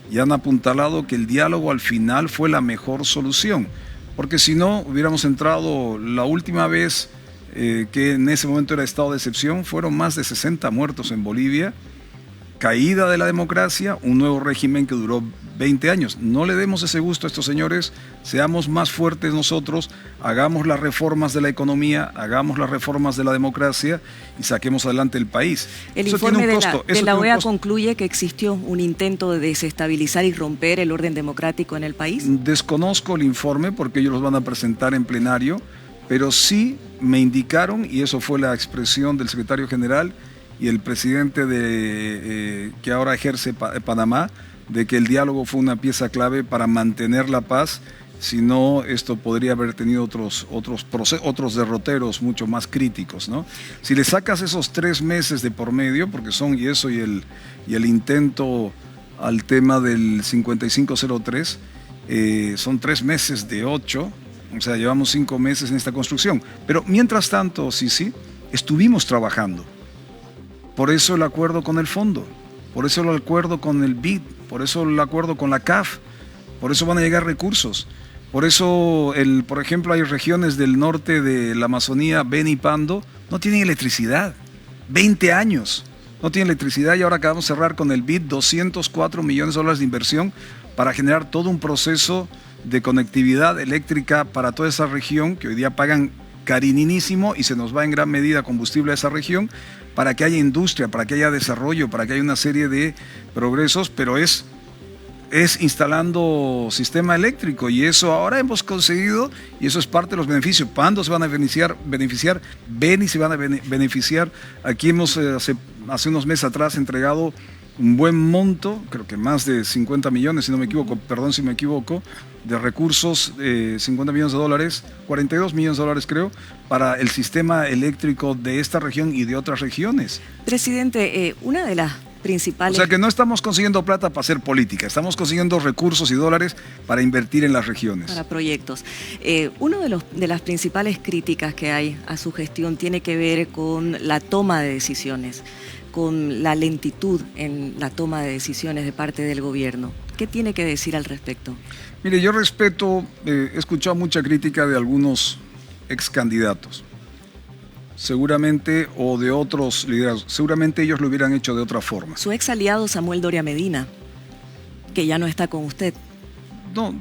E: y han apuntalado que el diálogo al final fue la mejor solución. Porque si no, hubiéramos entrado la última vez, que en ese momento era estado de excepción, fueron más de 60 muertos en Bolivia, caída de la democracia, un nuevo régimen que duró 20 años. No le demos ese gusto a estos señores, seamos más fuertes nosotros, hagamos las reformas de la economía, hagamos las reformas de la democracia y saquemos adelante el país.
J: El informe de la OEA concluye que existió un intento de desestabilizar y romper el orden democrático en el país.
E: Desconozco el informe porque ellos los van a presentar en plenario, pero sí me indicaron, y eso fue la expresión del secretario general y el presidente que ahora ejerce Panamá, de que el diálogo fue una pieza clave para mantener la paz. Si no, esto podría haber tenido otros derroteros mucho más críticos, ¿no? Si le sacas esos 3 meses de por medio, porque son y el intento al tema del 5503, son 3 meses de 8, o sea, llevamos 5 meses en esta construcción. Pero mientras tanto, sí, estuvimos trabajando. Por eso el acuerdo con el fondo, por eso el acuerdo con el BID, por eso el acuerdo con la CAF, por eso van a llegar recursos. Por eso, por ejemplo, hay regiones del norte de la Amazonía, Beni y Pando, no tienen electricidad. 20 años no tienen electricidad, y ahora acabamos de cerrar con el BID $204 millones de inversión para generar todo un proceso de conectividad eléctrica para toda esa región, que hoy día pagan cariñísimo y se nos va en gran medida combustible a esa región, para que haya industria, para que haya desarrollo, para que haya una serie de progresos, pero es instalando sistema eléctrico, y eso ahora hemos conseguido, y eso es parte de los beneficios. Pando se van a beneficiar, Beni se van a beneficiar. Aquí hemos hace unos meses atrás entregado un buen monto, creo que más de 50 millones, si no me equivoco, perdón si me equivoco, de recursos, 50 millones de dólares, 42 millones de dólares creo, para el sistema eléctrico de esta región y de otras regiones.
J: Presidente, una de las principales...
E: O sea que no estamos consiguiendo plata para hacer política, estamos consiguiendo recursos y dólares para invertir en las regiones.
J: Para proyectos. Una de las principales críticas que hay a su gestión tiene que ver con la toma de decisiones, con la lentitud en la toma de decisiones de parte del gobierno. ¿Qué tiene que decir al respecto?
E: Mire, yo respeto, he escuchado mucha crítica de algunos ex candidatos, seguramente, o de otros liderazgos, seguramente ellos lo hubieran hecho de otra forma.
J: Su ex aliado Samuel Doria Medina, que ya no está con usted.
E: No,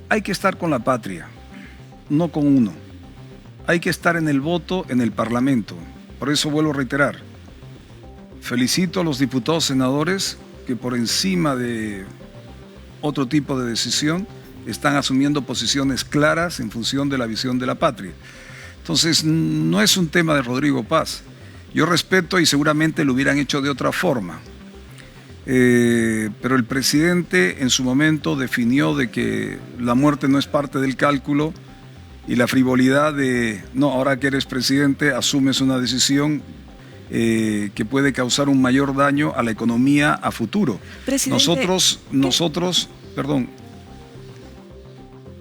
E: hay que estar con la patria, no con uno. Hay que estar en el voto, en el Parlamento. Por eso vuelvo a reiterar, felicito a los diputados senadores que por encima de otro tipo de decisión están asumiendo posiciones claras en función de la visión de la patria. Entonces, no es un tema de Rodrigo Paz. Yo respeto y seguramente lo hubieran hecho de otra forma. Pero el presidente en su momento definió de que la muerte no es parte del cálculo, y la frivolidad de, no, ahora que eres presidente asumes una decisión que puede causar un mayor daño a la economía a futuro.
J: Presidente,
E: Nosotros,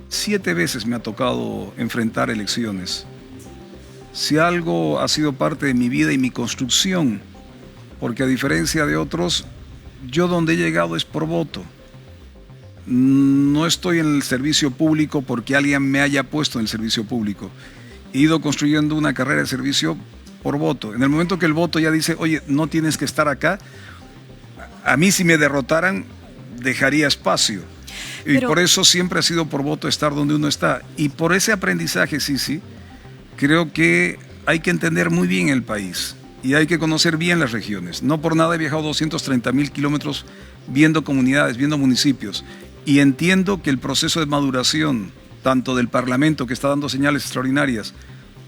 E: 7 veces me ha tocado enfrentar elecciones. Si algo ha sido parte de mi vida y mi construcción, porque a diferencia de otros, yo donde he llegado es por voto. No estoy en el servicio público porque alguien me haya puesto en el servicio público. He ido construyendo una carrera de servicio por voto. En el momento que el voto ya dice, oye, no tienes que estar acá, a mí si me derrotaran, dejaría espacio. Y por eso siempre ha sido por voto estar donde uno está. Y por ese aprendizaje, sí, creo que hay que entender muy bien el país y hay que conocer bien las regiones. No por nada he viajado 230.000 kilómetros viendo comunidades, viendo municipios. Y entiendo que el proceso de maduración, tanto del Parlamento, que está dando señales extraordinarias,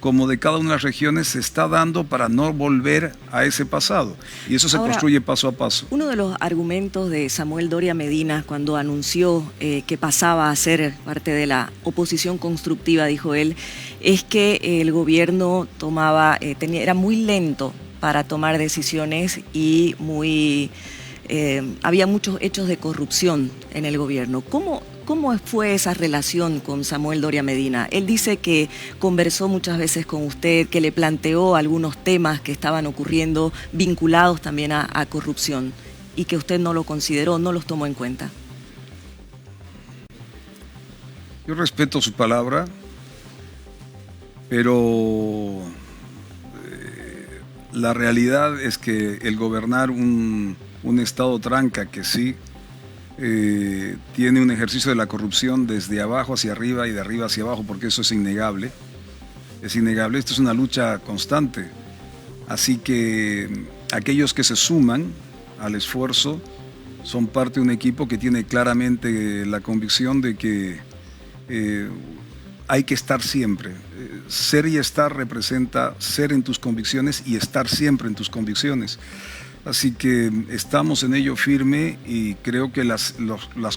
E: como de cada una de las regiones, se está dando para no volver a ese pasado. Y eso se construye paso a paso.
J: Uno de los argumentos de Samuel Doria Medina cuando anunció que pasaba a ser parte de la oposición constructiva, dijo él, es que el gobierno era muy lento para tomar decisiones y había muchos hechos de corrupción en el gobierno. ¿Cómo fue esa relación con Samuel Doria Medina? Él dice que conversó muchas veces con usted, que le planteó algunos temas que estaban ocurriendo vinculados también a corrupción y que usted no lo consideró, no los tomó en cuenta.
E: Yo respeto su palabra, pero la realidad es que el gobernar un estado tranca que sí tiene un ejercicio de la corrupción desde abajo hacia arriba y de arriba hacia abajo, porque eso es innegable. Es innegable, esto es una lucha constante. Así que aquellos que se suman al esfuerzo son parte de un equipo que tiene claramente la convicción de que hay que estar siempre. Ser y estar representa ser en tus convicciones y estar siempre en tus convicciones. Así que estamos en ello firme y creo que las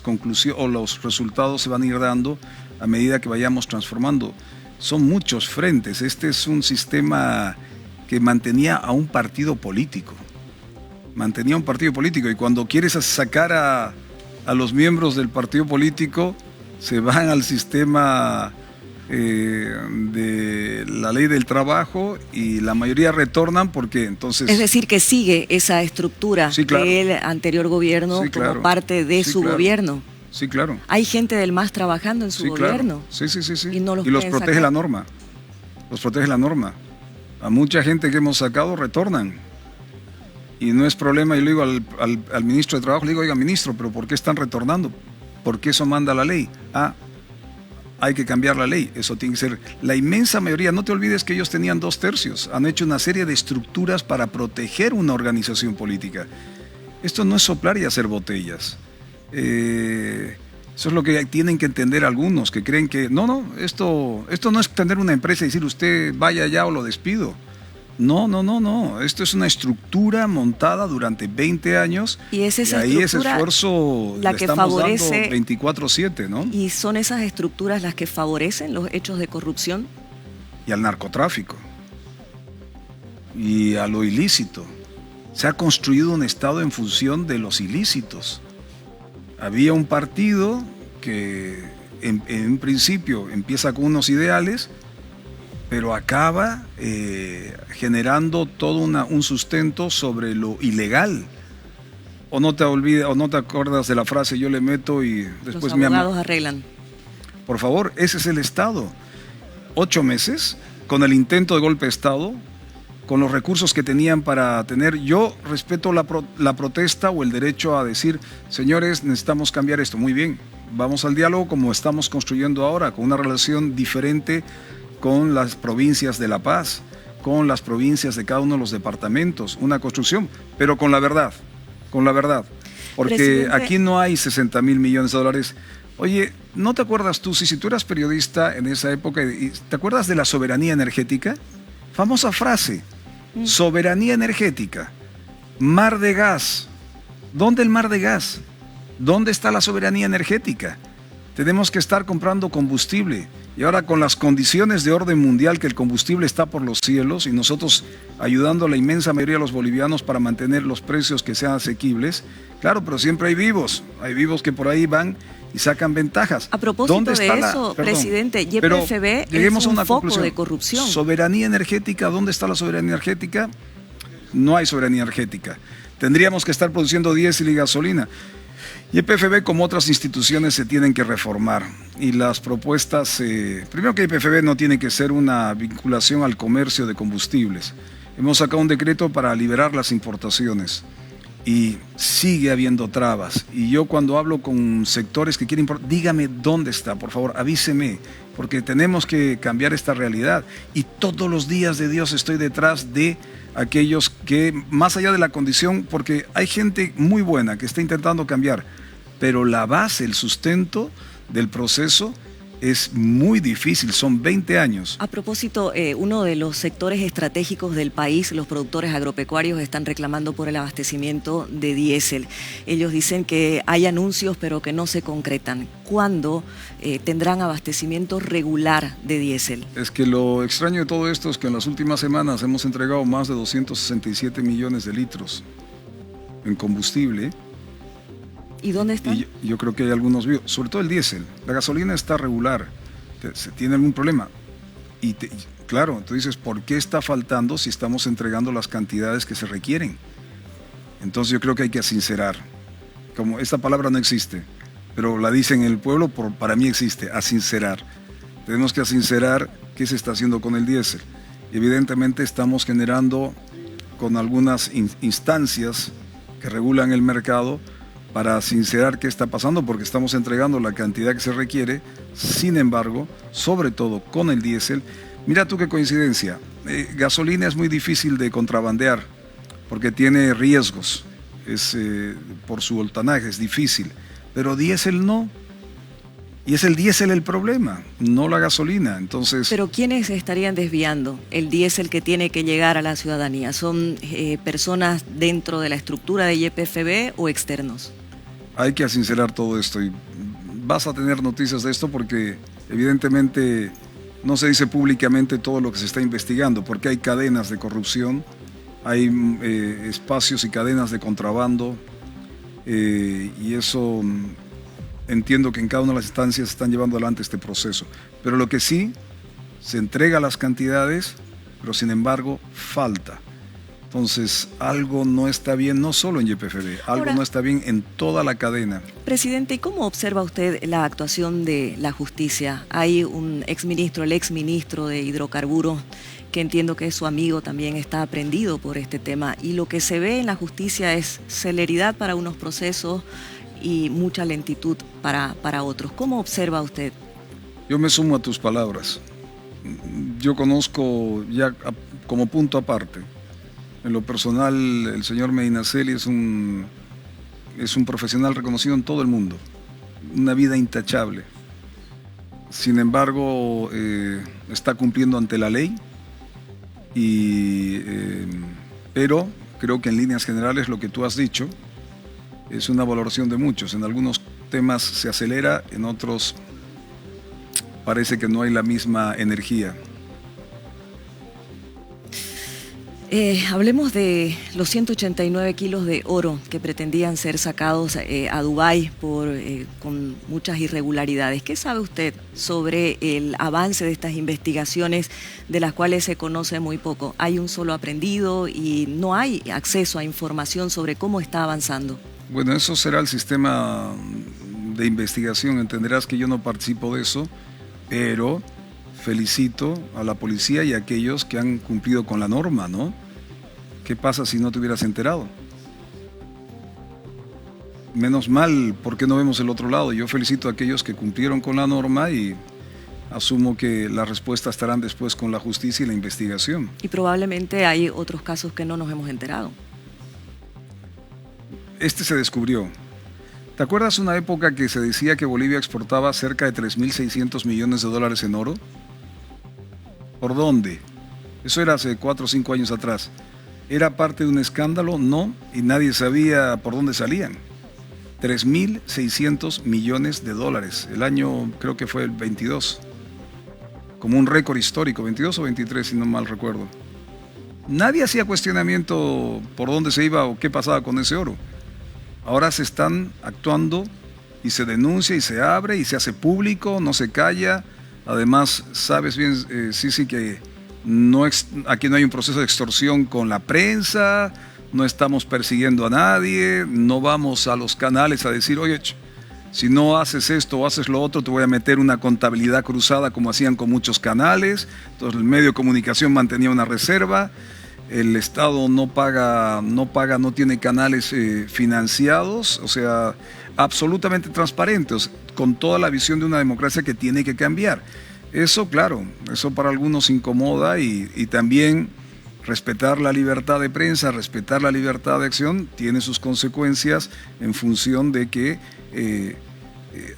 E: conclusiones o los resultados se van a ir dando a medida que vayamos transformando. Son muchos frentes. Este es un sistema que mantenía a un partido político. Mantenía un partido político y cuando quieres sacar a los miembros del partido político, se van al sistema de la ley del trabajo y la mayoría retornan porque entonces...
J: Es decir, que sigue esa estructura del anterior gobierno como parte de su gobierno.
E: Sí, claro.
J: Hay gente del MAS trabajando en su gobierno.
E: Claro. Sí.
J: Y,
E: los protege la norma. Los protege la norma. A mucha gente que hemos sacado retornan. Y no es problema, yo le digo al ministro de Trabajo, le digo, oiga, ministro, ¿pero por qué están retornando? Porque eso manda la ley. Hay que cambiar la ley. Eso tiene que ser la inmensa mayoría. No te olvides que ellos tenían 2/3. Han hecho una serie de estructuras para proteger una organización política. Esto no es soplar y hacer botellas. Eso es lo que tienen que entender algunos, que creen que esto no es tener una empresa y decir usted vaya allá o lo despido. No. Esto es una estructura montada durante 20 años
J: y es esa
E: ahí ese esfuerzo
J: la que favorece
E: 24/7, ¿no?
J: Y son esas estructuras las que favorecen los hechos de corrupción.
E: Y al narcotráfico. Y a lo ilícito. Se ha construido un Estado en función de los ilícitos. Había un partido que en principio empieza con unos ideales, pero acaba generando todo un sustento sobre lo ilegal. O no te acuerdas de la frase, yo le meto y después
J: los abogados arreglan.
E: Por favor, ese es el Estado. 8 meses, con el intento de golpe de Estado, con los recursos que tenían para tener. Yo respeto la protesta o el derecho a decir, señores, necesitamos cambiar esto. Muy bien, vamos al diálogo como estamos construyendo ahora, con una relación diferente con las provincias de La Paz, con las provincias de cada uno de los departamentos, una construcción, pero con la verdad, porque
J: Presidente,
E: aquí no hay 60,000 millones de dólares. Oye, ¿no te acuerdas tú, si tú eras periodista en esa época, ¿te acuerdas de la soberanía energética? Famosa frase, soberanía energética, mar de gas. ¿Dónde el mar de gas? ¿Dónde está la soberanía energética? Tenemos que estar comprando combustible Y ahora con las condiciones de orden mundial, que el combustible está por los cielos y nosotros ayudando a la inmensa mayoría de los bolivianos para mantener los precios que sean asequibles, claro, pero siempre hay vivos que por ahí van y sacan ventajas.
J: A propósito de eso, presidente, YPFB es un foco de corrupción.
E: Soberanía energética, ¿dónde está la soberanía energética? No hay soberanía energética. Tendríamos que estar produciendo diésel y gasolina. YPFB, como otras instituciones, se tienen que reformar. Y las propuestas, primero que YPFB no tiene que ser una vinculación al comercio de combustibles. Hemos sacado un decreto para liberar las importaciones. Y sigue habiendo trabas. Y yo cuando hablo con sectores que quieren importar, dígame dónde está, por favor, avíseme, porque tenemos que cambiar esta realidad. Y todos los días de Dios estoy detrás de aquellos que, más allá de la condición, porque hay gente muy buena que está intentando cambiar, pero la base, el sustento del proceso es muy difícil, son 20 años.
J: A propósito, uno de los sectores estratégicos del país, los productores agropecuarios, están reclamando por el abastecimiento de diésel. Ellos dicen que hay anuncios pero que no se concretan. ¿Cuándo tendrán abastecimiento regular de diésel?
E: Es que lo extraño de todo esto es que en las últimas semanas hemos entregado más de 267 millones de litros en combustible.
J: ¿Y dónde están?
E: Y yo creo que hay algunos vivos, sobre todo el diésel. La gasolina está regular, se tiene algún problema. Y claro, tú dices, ¿por qué está faltando si estamos entregando las cantidades que se requieren? Entonces yo creo que hay que asincerar. Como esta palabra no existe, pero la dicen en el pueblo, para mí existe, asincerar. Tenemos que asincerar qué se está haciendo con el diésel. Evidentemente estamos generando con algunas instancias que regulan el mercado para sincerar qué está pasando, porque estamos entregando la cantidad que se requiere. Sin embargo, sobre todo con el diésel, mira tú qué coincidencia, gasolina es muy difícil de contrabandear, porque tiene riesgos, por su voltanaje es difícil, pero diésel no, y es el diésel el problema, no la gasolina. Entonces,
J: ¿pero quiénes estarían desviando el diésel que tiene que llegar a la ciudadanía? ¿Son personas dentro de la estructura de YPFB o externos?
E: Hay que sincerar todo esto y vas a tener noticias de esto porque evidentemente no se dice públicamente todo lo que se está investigando, porque hay cadenas de corrupción, hay espacios y cadenas de contrabando, y eso entiendo que en cada una de las instancias están llevando adelante este proceso. Pero lo que sí, se entrega las cantidades, pero sin embargo falta. Entonces, algo no está bien, no solo en YPFB, algo no está bien en toda la cadena.
J: Presidente, ¿y cómo observa usted la actuación de la justicia? Hay un exministro, el exministro de hidrocarburos, que entiendo que es su amigo, también está prendido por este tema. Y lo que se ve en la justicia es celeridad para unos procesos y mucha lentitud para otros. ¿Cómo observa usted?
E: Yo me sumo a tus palabras. Yo conozco ya como punto aparte. En lo personal, el señor Medinaceli es un profesional reconocido en todo el mundo, una vida intachable. Sin embargo, está cumpliendo ante la ley, pero creo que en líneas generales lo que tú has dicho es una valoración de muchos. En algunos temas se acelera, en otros parece que no hay la misma energía.
J: Hablemos de los 189 kilos de oro que pretendían ser sacados a Dubái con muchas irregularidades. ¿Qué sabe usted sobre el avance de estas investigaciones de las cuales se conoce muy poco? Hay un solo aprehendido y no hay acceso a información sobre cómo está avanzando.
E: Bueno, eso será el sistema de investigación. Entenderás que yo no participo de eso, pero felicito a la policía y a aquellos que han cumplido con la norma, ¿no? ¿Qué pasa si no te hubieras enterado? Menos mal, ¿por qué no vemos el otro lado? Yo felicito a aquellos que cumplieron con la norma y asumo que las respuestas estarán después con la justicia y la investigación.
J: Y probablemente hay otros casos que no nos hemos enterado.
E: Este se descubrió. ¿Te acuerdas una época que se decía que Bolivia exportaba cerca de 3.600 millones de dólares en oro? ¿Por dónde? Eso era hace 4 o 5 años atrás. ¿Era parte de un escándalo? No, y nadie sabía por dónde salían. 3.600 millones de dólares. El año creo que fue el 22. como un récord histórico, 22 o 23 si no mal recuerdo. Nadie hacía cuestionamiento por dónde se iba o qué pasaba con ese oro. Ahora se están actuando y se denuncia y se abre y se hace público, no se calla. Además, sabes bien, sí, que aquí no hay un proceso de extorsión con la prensa, no estamos persiguiendo a nadie, no vamos a los canales a decir, oye, si no haces esto o haces lo otro, te voy a meter una contabilidad cruzada como hacían con muchos canales. Entonces el medio de comunicación mantenía una reserva, el Estado no tiene canales financiados, o sea, absolutamente transparentes, con toda la visión de una democracia que tiene que cambiar. Eso, claro, eso para algunos incomoda y también respetar la libertad de prensa, respetar la libertad de acción, tiene sus consecuencias en función de que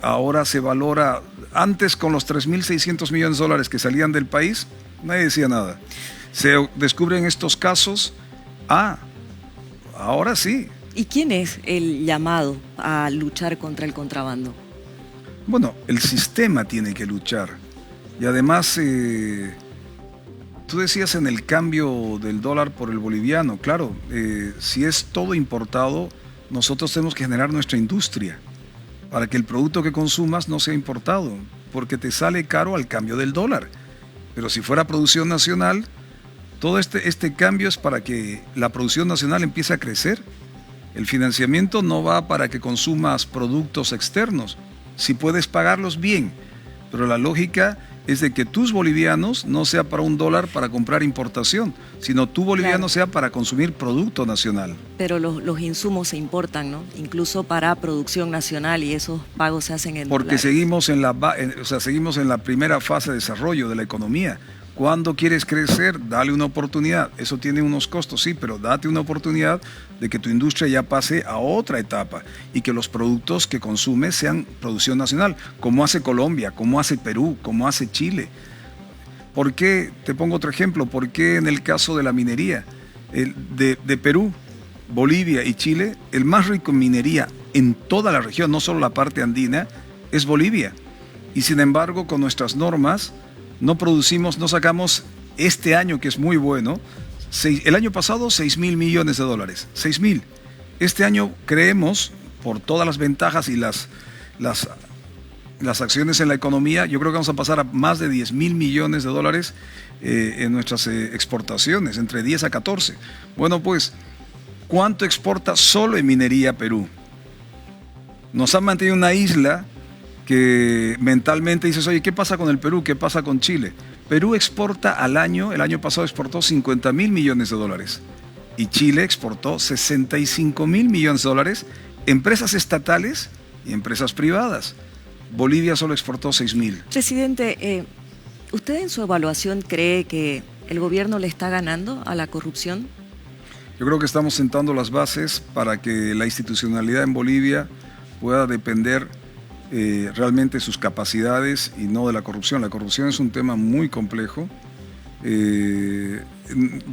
E: ahora se valora, antes con los 3.600 millones de dólares que salían del país, nadie decía nada. Se descubren estos casos, ahora sí.
J: ¿Y quién es el llamado a luchar contra el contrabando?
E: Bueno, el sistema tiene que luchar. Y además, tú decías en el cambio del dólar por el boliviano, claro, si es todo importado, nosotros tenemos que generar nuestra industria para que el producto que consumas no sea importado, porque te sale caro al cambio del dólar. Pero si fuera producción nacional, todo este cambio es para que la producción nacional empiece a crecer. El financiamiento no va para que consumas productos externos, si puedes pagarlos bien, pero la lógica es de que tus bolivianos no sea para $1 para comprar importación, sino tu boliviano sea para consumir producto nacional.
J: Pero los insumos se importan, ¿no? Incluso para producción nacional, y esos pagos se hacen en
E: porque
J: dólares.
E: seguimos en la primera fase de desarrollo de la economía. Cuando quieres crecer, dale una oportunidad. Eso tiene unos costos, sí, pero date una oportunidad de que tu industria ya pase a otra etapa y que los productos que consumes sean producción nacional, como hace Colombia, como hace Perú, como hace Chile. ¿Por qué? Te pongo otro ejemplo. ¿Por qué en el caso de la minería de Perú, Bolivia y Chile, el más rico en minería en toda la región, no solo la parte andina, es Bolivia? Y sin embargo, con nuestras normas, no sacamos este año, que es muy bueno, el año pasado $6.000 millones. 6.000. Este año creemos, por todas las ventajas y las acciones en la economía, yo creo que vamos a pasar a más de $10.000 millones en nuestras exportaciones, entre 10 a 14. Bueno, pues, ¿cuánto exporta solo en minería Perú? Nos han mantenido una isla que mentalmente dices, oye, ¿qué pasa con el Perú? ¿Qué pasa con Chile? Perú exporta el año pasado exportó $50.000 millones y Chile exportó $65.000 millones, empresas estatales y empresas privadas. Bolivia solo exportó 6.000.
J: Presidente, ¿usted en su evaluación cree que el gobierno le está ganando a la corrupción?
E: Yo creo que estamos sentando las bases para que la institucionalidad en Bolivia pueda depender realmente sus capacidades y no de la corrupción. La corrupción es un tema muy complejo. Yo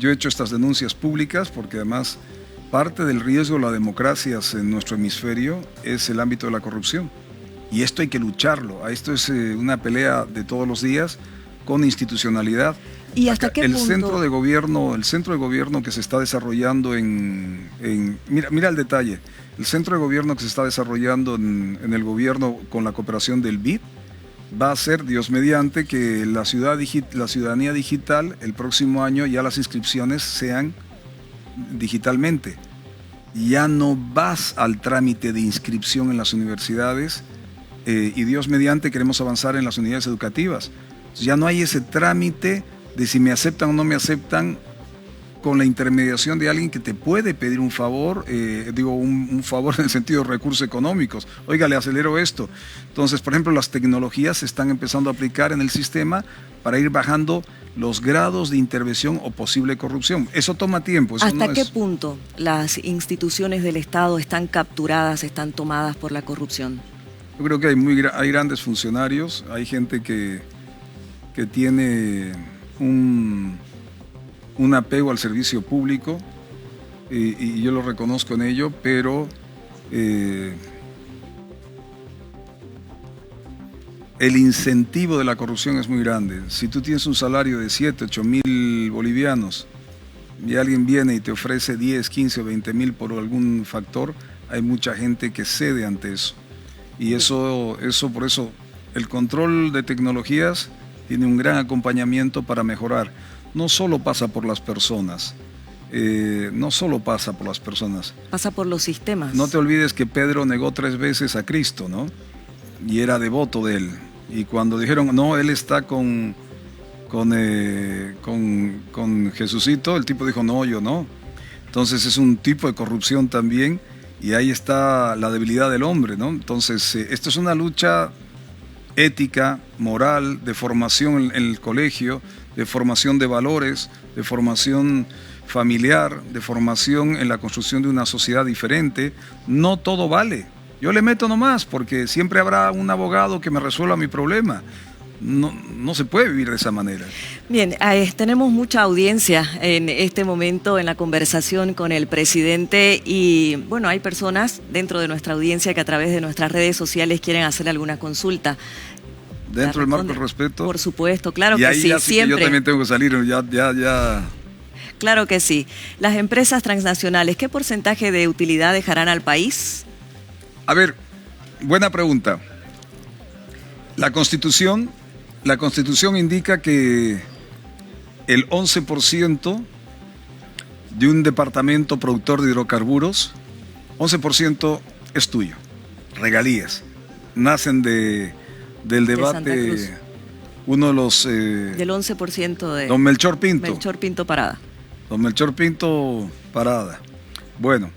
E: he hecho estas denuncias públicas porque además parte del riesgo de las democracias en nuestro hemisferio es el ámbito de la corrupción. Y esto hay que lucharlo. Esto es una pelea de todos los días con institucionalidad.
J: ¿Y hasta qué punto?
E: El centro de gobierno que se está desarrollando mira el detalle. El centro de gobierno que se está desarrollando en el gobierno con la cooperación del BID va a ser, Dios mediante, que la ciudadanía digital el próximo año ya las inscripciones sean digitalmente. Ya no vas al trámite de inscripción en las universidades y Dios mediante queremos avanzar en las unidades educativas. Ya no hay ese trámite de si me aceptan o no me aceptan con la intermediación de alguien que te puede pedir un favor, un favor en el sentido de recursos económicos. Oiga, le acelero esto. Entonces, por ejemplo, las tecnologías se están empezando a aplicar en el sistema para ir bajando los grados de intervención o posible corrupción. Eso toma tiempo.
J: ¿Hasta qué punto las instituciones del Estado están capturadas, están tomadas por la corrupción?
E: Yo creo que hay grandes funcionarios, hay gente que tiene un apego al servicio público y yo lo reconozco en ello, pero el incentivo de la corrupción es muy grande. Si tú tienes un salario de 7, 8 mil bolivianos y alguien viene y te ofrece 10, 15 o 20 mil por algún factor, hay mucha gente que cede ante eso. Y por eso, el control de tecnologías tiene un gran acompañamiento para mejorar. No solo pasa por las personas,
J: Pasa por los sistemas.
E: No te olvides que Pedro negó 3 veces a Cristo, ¿no? Y era devoto de él. Y cuando dijeron, no, él está con Jesucito, el tipo dijo, no, yo no. Entonces es un tipo de corrupción también, y ahí está la debilidad del hombre, ¿no? Entonces, esto es una lucha ética, moral, de formación en el colegio, de formación de valores, de formación familiar, de formación en la construcción de una sociedad diferente. No todo vale. Yo le meto nomás, porque siempre habrá un abogado que me resuelva mi problema. No se puede vivir de esa manera.
J: Bien, tenemos mucha audiencia en este momento en la conversación con el presidente y bueno, hay personas dentro de nuestra audiencia que a través de nuestras redes sociales quieren hacer alguna consulta.
E: Dentro del marco del respeto.
J: Por supuesto, claro
E: y
J: que
E: ahí
J: sí,
E: ya
J: siempre.
E: Que yo también tengo que salir, ya.
J: Claro que sí. Las empresas transnacionales, ¿qué porcentaje de utilidad dejarán al país?
E: A ver, buena pregunta. La Constitución indica que el 11% de un departamento productor de hidrocarburos, 11% es tuyo, regalías. Nacen del debate, uno de los...
J: del 11% de...
E: Don Melchor Pinto.
J: Melchor Pinto Parada.
E: Don Melchor Pinto Parada. Bueno,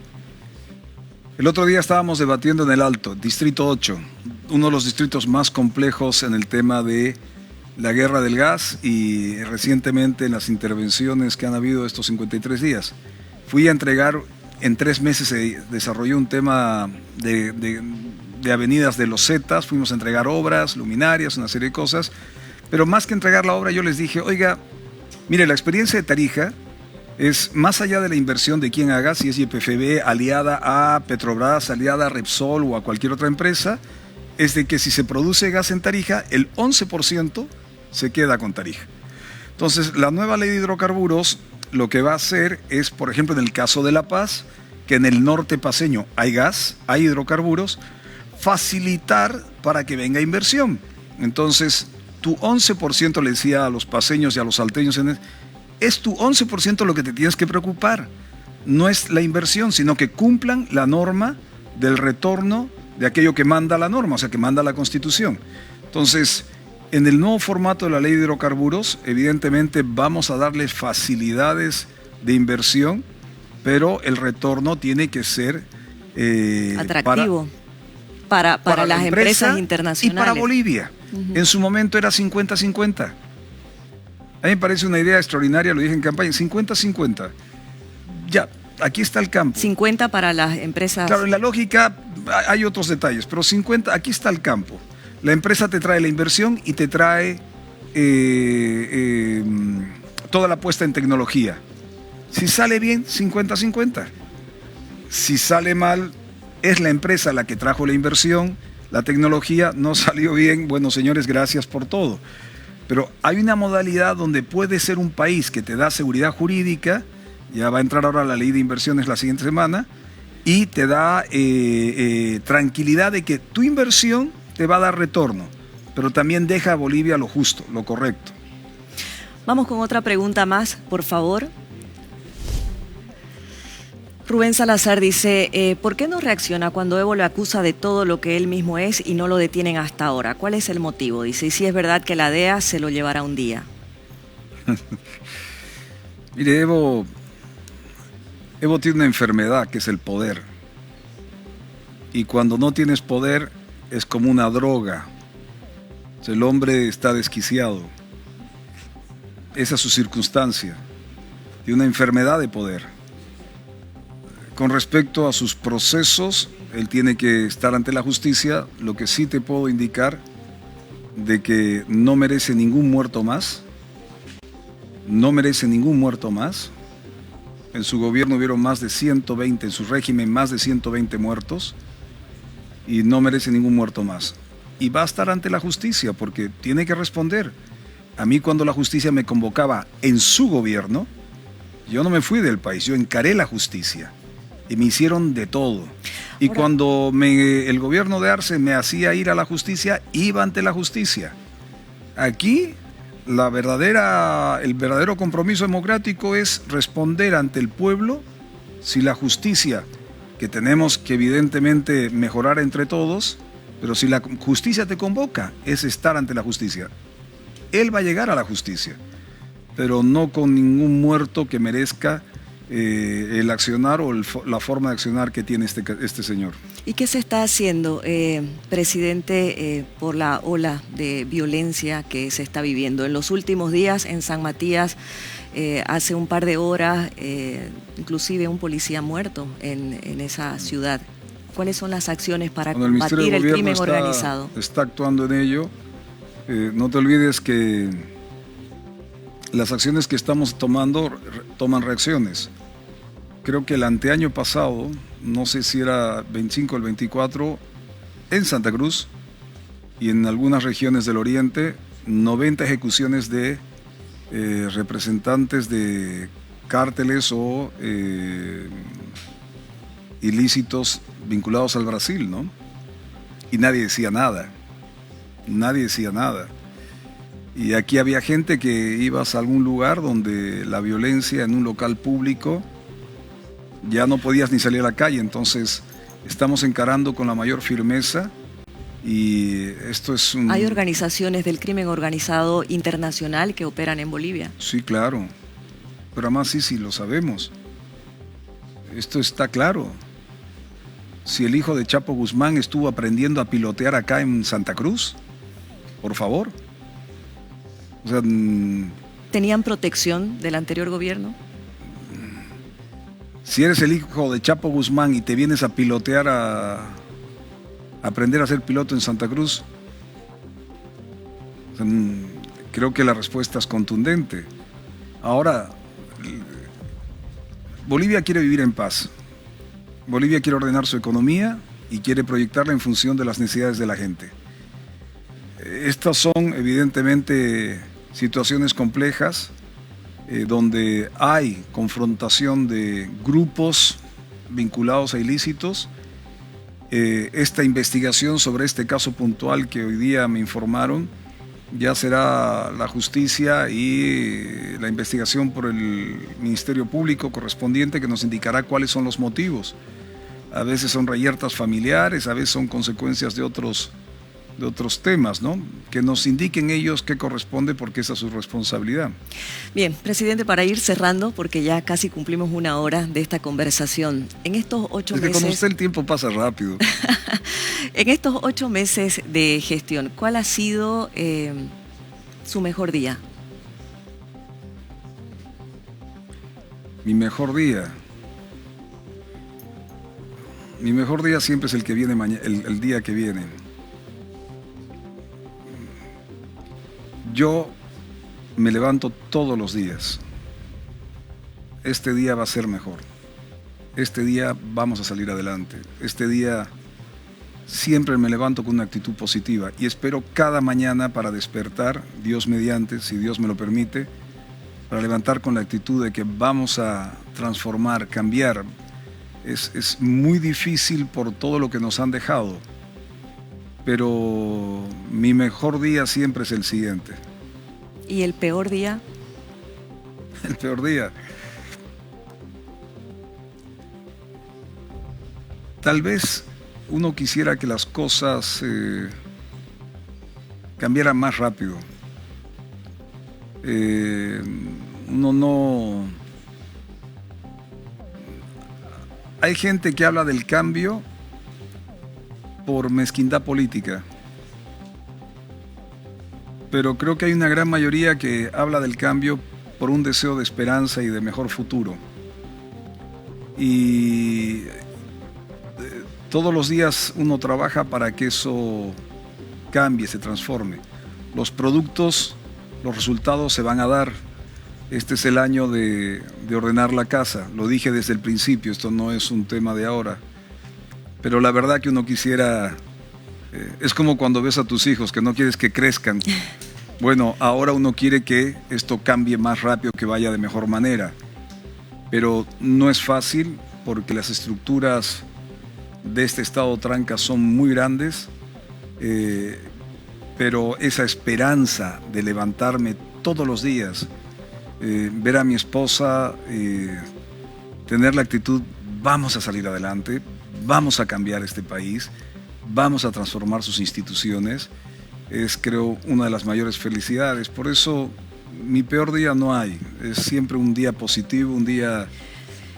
E: el otro día estábamos debatiendo en el Alto, Distrito 8, uno de los distritos más complejos en el tema de la guerra del gas y recientemente en las intervenciones que han habido estos 53 días. Fui a entregar, en 3 meses se desarrolló un tema de avenidas de los Zetas, fuimos a entregar obras, luminarias, una serie de cosas, pero más que entregar la obra yo les dije, oiga, mire, la experiencia de Tarija es más allá de la inversión de quien haga, si es YPFB aliada a Petrobras, aliada a Repsol o a cualquier otra empresa, es de que si se produce gas en Tarija, el 11% se queda con Tarija. Entonces, la nueva ley de hidrocarburos lo que va a hacer es, por ejemplo, en el caso de La Paz, que en el norte paceño hay gas, hay hidrocarburos, facilitar para que venga inversión. Entonces, tu 11%, le decía a los paceños y a los salteños, es tu 11% lo que te tienes que preocupar. No es la inversión, sino que cumplan la norma del retorno de aquello que manda la norma, o sea, que manda la Constitución. Entonces, en el nuevo formato de la ley de hidrocarburos, evidentemente vamos a darles facilidades de inversión, pero el retorno tiene que ser
J: atractivo para las empresas internacionales.
E: Y para Bolivia. En su momento era 50-50. A mí me parece una idea extraordinaria, lo dije en campaña, 50-50. Ya, aquí está el campo.
J: 50 para las empresas.
E: Claro, en la lógica hay otros detalles, pero 50, aquí está el campo. La empresa te trae la inversión y te trae toda la puesta en tecnología. Si sale bien, 50-50. Si sale mal, es la empresa la que trajo la inversión, la tecnología no salió bien. Bueno, señores, gracias por todo. Pero hay una modalidad donde puede ser un país que te da seguridad jurídica, ya va a entrar ahora la ley de inversiones la siguiente semana, y te da tranquilidad de que tu inversión te va a dar retorno, pero también deja a Bolivia lo justo, lo correcto.
J: Vamos con otra pregunta más, por favor. Rubén Salazar dice, ¿por qué no reacciona cuando Evo le acusa de todo lo que él mismo es y no lo detienen hasta ahora? ¿Cuál es el motivo? Dice, y si es verdad que la DEA se lo llevará un día.
E: Mire, Evo tiene una enfermedad que es el poder. Y cuando no tienes poder es como una droga. O sea, el hombre está desquiciado. Esa es su circunstancia. Tiene una enfermedad de poder. Con respecto a sus procesos, él tiene que estar ante la justicia. Lo que sí te puedo indicar de que no merece ningún muerto más. No merece ningún muerto más. En su gobierno hubieron más de 120, en su régimen más de 120 muertos. Y no merece ningún muerto más. y va a estar ante la justicia porque tiene que responder. A mí cuando la justicia me convocaba en su gobierno, yo no me fui del país, yo encaré la justicia y me hicieron de todo. Y
J: Ahora,
E: cuando el gobierno de Arce me hacía ir a la justicia, iba ante la justicia. Aquí el verdadero compromiso democrático es responder ante el pueblo si la justicia, que tenemos que evidentemente mejorar entre todos, pero si la justicia te convoca, es estar ante la justicia. Él va a llegar a la justicia, pero no con ningún muerto que merezca el accionar o la forma de accionar que tiene este señor.
J: ¿Y qué se está haciendo, presidente, por la ola de violencia que se está viviendo? En los últimos días en San Matías, hace un par de horas, inclusive un policía muerto en esa ciudad. ¿Cuáles son las acciones para combatir el crimen organizado?
E: Está actuando en ello. No te olvides que las acciones que estamos tomando toman reacciones. Creo que el anteaño pasado, no sé si era 25 o el 24, en Santa Cruz y en algunas regiones del oriente, 90 ejecuciones de representantes de cárteles o ilícitos vinculados al Brasil, ¿no? Y nadie decía nada. Nadie decía nada. Y aquí había gente que ibas a algún lugar donde la violencia en un local público ya no podías ni salir a la calle. Entonces estamos encarando con la mayor firmeza y esto es un...
J: ¿Hay organizaciones del crimen organizado internacional que operan en Bolivia?
E: Sí, claro. Pero además sí, lo sabemos. Esto está claro. Si el hijo de Chapo Guzmán estuvo aprendiendo a pilotear acá en Santa Cruz, por favor. O sea,
J: ¿tenían protección del anterior gobierno?
E: Si eres el hijo de Chapo Guzmán y te vienes a pilotear, a aprender a ser piloto en Santa Cruz, creo que la respuesta es contundente. Ahora, Bolivia quiere vivir en paz. Bolivia quiere ordenar su economía y quiere proyectarla en función de las necesidades de la gente. Estas son evidentemente situaciones complejas donde hay confrontación de grupos vinculados a ilícitos. Esta investigación sobre este caso puntual que hoy día me informaron ya será la justicia y la investigación por el Ministerio Público correspondiente que nos indicará cuáles son los motivos. A veces son reyertas familiares, a veces son consecuencias de otros temas, ¿no? Que nos indiquen ellos qué corresponde porque esa es su responsabilidad.
J: Bien, presidente, para ir cerrando, porque ya casi cumplimos 1 hora de esta conversación. En estos 8 meses...
E: Con usted el tiempo pasa rápido.
J: En estos 8 meses de gestión, ¿cuál ha sido su mejor día?
E: Mi mejor día. Mi mejor día siempre es el que viene el día que viene. Yo me levanto todos los días. Este día va a ser mejor. Este día vamos a salir adelante. Este día siempre me levanto con una actitud positiva y espero cada mañana para despertar, Dios mediante, si Dios me lo permite, para levantar con la actitud de que vamos a transformar, cambiar. Es muy difícil por todo lo que nos han dejado, pero mi mejor día siempre es el siguiente.
J: ¿Y el peor día?
E: El peor día. Tal vez uno quisiera que las cosas cambiaran más rápido. Uno no... Hay gente que habla del cambio por mezquindad política, pero creo que hay una gran mayoría que habla del cambio por un deseo de esperanza y de mejor futuro. Y todos los días uno trabaja para que eso cambie, se transforme. Los productos, los resultados se van a dar. Este es el año de ordenar la casa. Lo dije desde el principio, esto no es un tema de ahora. Pero la verdad que uno quisiera Es como cuando ves a tus hijos que no quieres que crezcan. Bueno, ahora uno quiere que esto cambie más rápido, que vaya de mejor manera. Pero no es fácil porque las estructuras de este estado tranca son muy grandes. Pero esa esperanza de levantarme todos los días, ver a mi esposa, tener la actitud, vamos a salir adelante, vamos a cambiar este país, vamos a transformar sus instituciones, es, creo, una de las mayores felicidades. Por eso mi peor día no hay, es siempre un día positivo, un día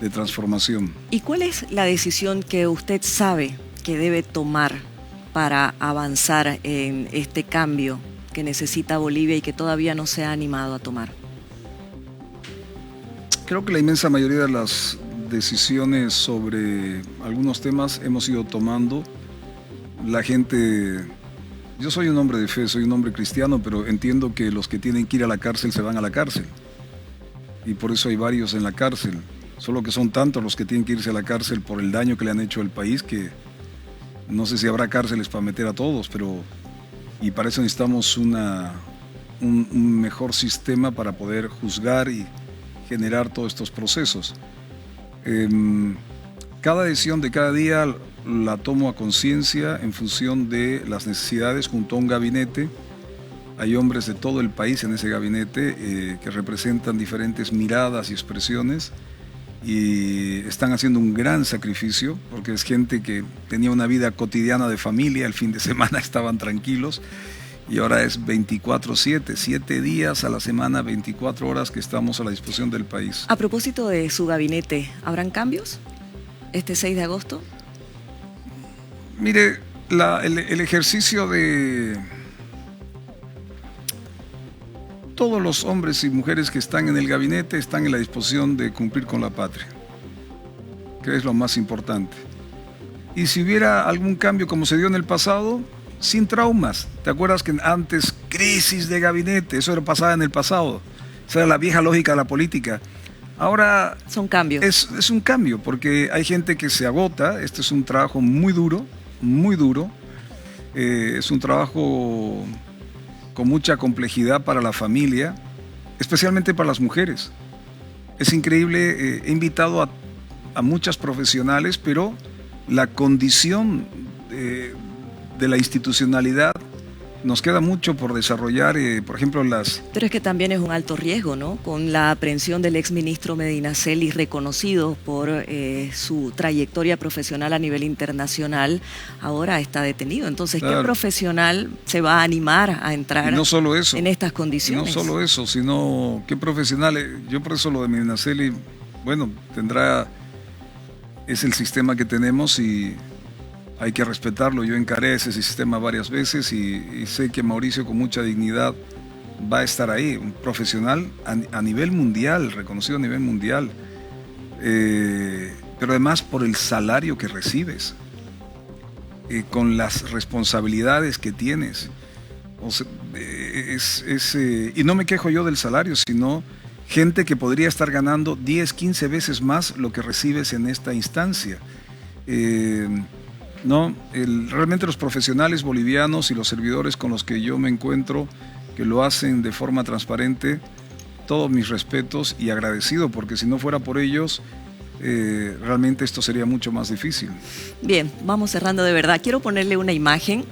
E: de transformación.
J: ¿Y cuál es la decisión que usted sabe que debe tomar para avanzar en este cambio que necesita Bolivia y que todavía no se ha animado a tomar?
E: Creo que la inmensa mayoría de las decisiones sobre algunos temas hemos ido tomando. La gente, yo soy un hombre de fe, soy un hombre cristiano, pero entiendo que los que tienen que ir a la cárcel se van a la cárcel. Y por eso hay varios en la cárcel. Solo que son tantos los que tienen que irse a la cárcel por el daño que le han hecho al país que no sé si habrá cárceles para meter a todos, y para eso necesitamos un mejor sistema para poder juzgar y generar todos estos procesos. Cada decisión de cada día la tomo a conciencia en función de las necesidades junto a un gabinete. Hay hombres de todo el país en ese gabinete que representan diferentes miradas y expresiones y están haciendo un gran sacrificio porque es gente que tenía una vida cotidiana de familia, el fin de semana estaban tranquilos y ahora es 24/7, 7 días a la semana, 24 horas que estamos a la disposición del país.
J: A propósito de su gabinete, ¿habrán cambios este 6 de agosto?
E: Mire, el ejercicio de todos los hombres y mujeres que están en el gabinete están en la disposición de cumplir con la patria, que es lo más importante. Y si hubiera algún cambio como se dio en el pasado, sin traumas. ¿Te acuerdas que antes crisis de gabinete? Eso era pasada en el pasado. Esa era la vieja lógica de la política. Ahora
J: son cambios.
E: Es un cambio porque hay gente que se agota. Este es un trabajo muy duro, muy duro. Es un trabajo con mucha complejidad para la familia, especialmente para las mujeres. Es increíble, he invitado a muchas profesionales, pero la condición de la institucionalidad nos queda mucho por desarrollar, por ejemplo,
J: Pero es que también es un alto riesgo, ¿no? Con la aprehensión del exministro Medinaceli, reconocido por su trayectoria profesional a nivel internacional, ahora está detenido. Entonces, claro, ¿qué profesional se va a animar a entrar
E: no solo eso,
J: en estas condiciones?
E: No solo eso, sino qué profesional. Yo por eso lo de Medinaceli, bueno, es el sistema que tenemos y hay que respetarlo. Yo encaré ese sistema varias veces y sé que Mauricio con mucha dignidad va a estar ahí, un profesional a nivel mundial, reconocido a nivel mundial, pero además por el salario que recibes, con las responsabilidades que tienes. O sea, y no me quejo yo del salario, sino gente que podría estar ganando 10, 15 veces más lo que recibes en esta instancia. Realmente los profesionales bolivianos y los servidores con los que yo me encuentro, que lo hacen de forma transparente, todos mis respetos y agradecido, porque si no fuera por ellos, realmente esto sería mucho más difícil.
J: Bien, vamos cerrando de verdad. Quiero ponerle una imagen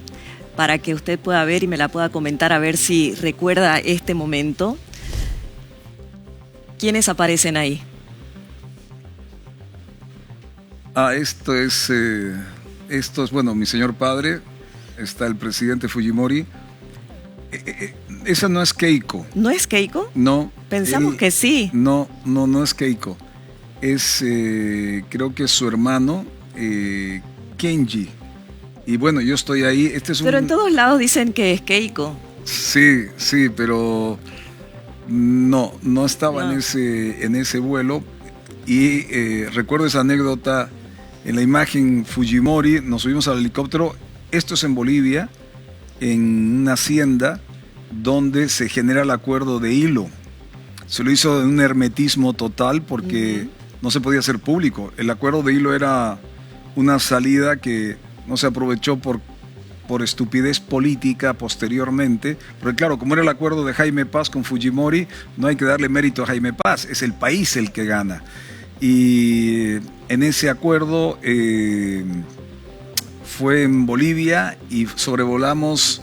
J: para que usted pueda ver y me la pueda comentar a ver si recuerda este momento. ¿Quiénes aparecen ahí?
E: Esto es, bueno, mi señor padre, está el presidente Fujimori. Esa no es Keiko.
J: ¿No es Keiko?
E: No.
J: Pensamos que sí.
E: No es Keiko. Creo que es su hermano, Kenji. Y bueno, yo estoy ahí.
J: Pero en todos lados dicen que es Keiko.
E: Sí, pero no estaba en ese vuelo. Y recuerdo esa anécdota. En la imagen Fujimori, nos subimos al helicóptero. Esto es en Bolivia, en una hacienda donde se genera el acuerdo de Hilo. Se lo hizo en un hermetismo total porque no se podía hacer público. El acuerdo de Hilo era una salida que no se aprovechó por por estupidez política posteriormente, porque claro, como era el acuerdo de Jaime Paz con Fujimori, no hay que darle mérito a Jaime Paz, es el país el que gana. Y en ese acuerdo fue en Bolivia y sobrevolamos,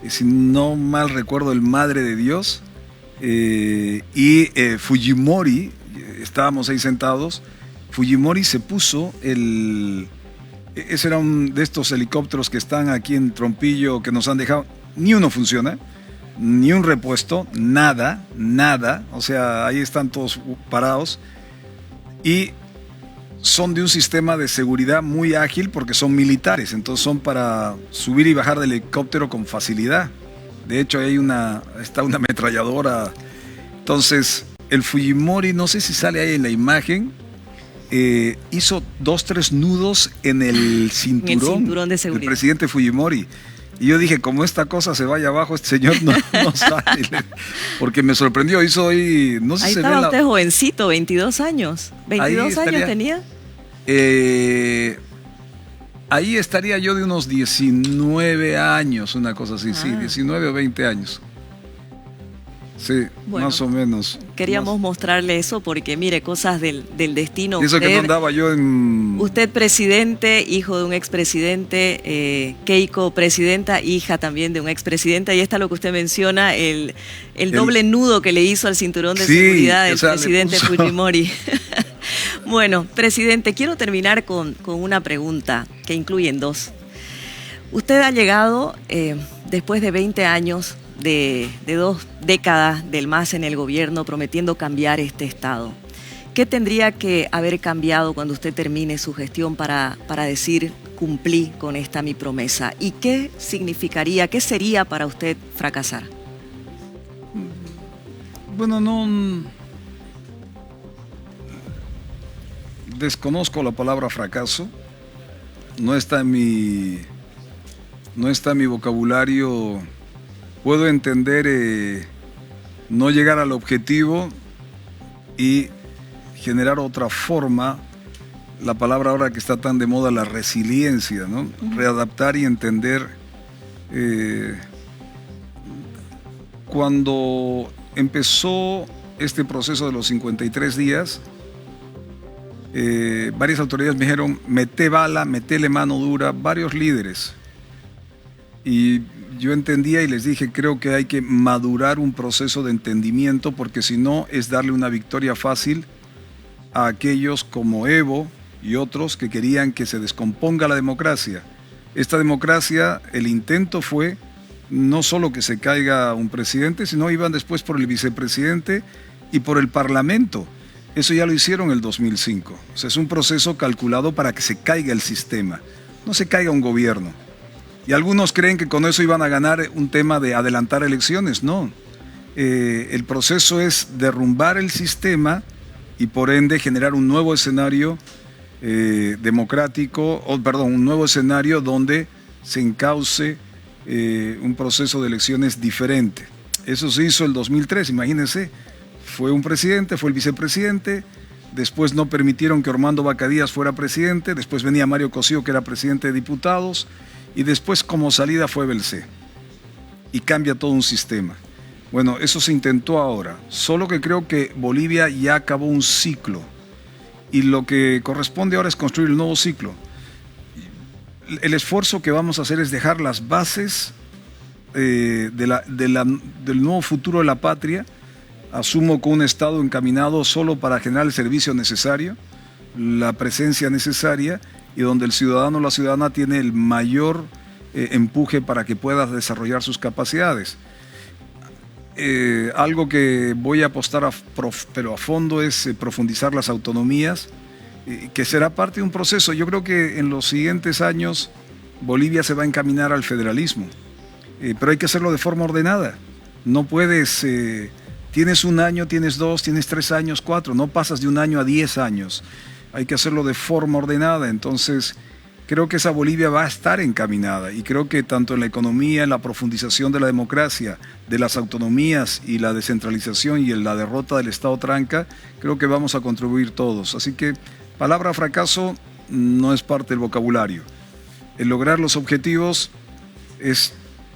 E: si no mal recuerdo, el Madre de Dios, y Fujimori, estábamos ahí sentados, Fujimori se puso ese era un de estos helicópteros que están aquí en Trompillo, que nos han dejado, ni uno funciona, ni un repuesto, nada, o sea, ahí están todos parados, y son de un sistema de seguridad muy ágil porque son militares, entonces son para subir y bajar del helicóptero con facilidad. De hecho, está una ametralladora. Entonces, el Fujimori, no sé si sale ahí en la imagen, hizo 2-3 nudos en el cinturón
J: de seguridad
E: del presidente Fujimori. Y yo dije, como esta cosa se vaya abajo, este señor no sale. Porque me sorprendió, hizo ahí, no sé si
J: ahí
E: se
J: estaba
E: ve
J: usted jovencito, 22 años. ¿22 años tenía?
E: Ahí estaría yo de unos 19 años, una cosa así, sí, 19 o 20 años. Sí, bueno, más o menos.
J: Queríamos mostrarle eso porque, mire, cosas del destino.
E: Eso que no andaba yo en...
J: Usted presidente, hijo de un expresidente, Keiko presidenta, hija también de un expresidente. Ahí está lo que usted menciona, el doble nudo que le hizo al cinturón de seguridad del presidente Fujimori. Bueno, presidente, quiero terminar con una pregunta que incluyen dos. Usted ha llegado después de 20 años de 2 décadas del MAS en el gobierno prometiendo cambiar este Estado. ¿Qué tendría que haber cambiado cuando usted termine su gestión para decir cumplí con esta mi promesa? ¿Y qué significaría, qué sería para usted fracasar?
E: Bueno, no... Desconozco la palabra fracaso. No está en mi vocabulario. Puedo entender no llegar al objetivo y generar otra forma. La palabra ahora que está tan de moda, la resiliencia, ¿no? Readaptar y entender. Cuando empezó este proceso de los 53 días, varias autoridades me dijeron, mete bala, metele mano dura, varios líderes. Y yo entendía y les dije, creo que hay que madurar un proceso de entendimiento porque si no es darle una victoria fácil a aquellos como Evo y otros que querían que se descomponga la democracia. Esta democracia, el intento fue no solo que se caiga un presidente, sino iban después por el vicepresidente y por el parlamento. Eso ya lo hicieron en el 2005. O sea, es un proceso calculado para que se caiga el sistema, no se caiga un gobierno. Y algunos creen que con eso iban a ganar un tema de adelantar elecciones. No. El proceso es derrumbar el sistema y por ende generar un nuevo escenario democrático, un nuevo escenario donde se encauce un proceso de elecciones diferente. Eso se hizo el 2003, imagínense. Fue un presidente, fue el vicepresidente, después no permitieron que Ormando Vaca Díaz fuera presidente, después venía Mario Cosío, que era presidente de diputados, y después como salida fue Belcé. Y cambia todo un sistema. Bueno, eso se intentó ahora, solo que creo que Bolivia ya acabó un ciclo, y lo que corresponde ahora es construir el nuevo ciclo. El esfuerzo que vamos a hacer es dejar las bases del nuevo futuro de la patria. Asumo con un Estado encaminado solo para generar el servicio necesario, la presencia necesaria y donde el ciudadano o la ciudadana tiene el mayor empuje para que pueda desarrollar sus capacidades. Algo que voy a apostar pero a fondo es profundizar las autonomías, que será parte de un proceso. Yo creo que en los siguientes años Bolivia se va a encaminar al federalismo, pero hay que hacerlo de forma ordenada. No puedes... Tienes 1 año, tienes 2, tienes 3 años, 4, no pasas de 1 año a 10 años. Hay que hacerlo de forma ordenada. Entonces, creo que esa Bolivia va a estar encaminada y creo que tanto en la economía, en la profundización de la democracia, de las autonomías y la descentralización y en la derrota del Estado tranca, creo que vamos a contribuir todos. Así que, palabra fracaso no es parte del vocabulario. El lograr los objetivos es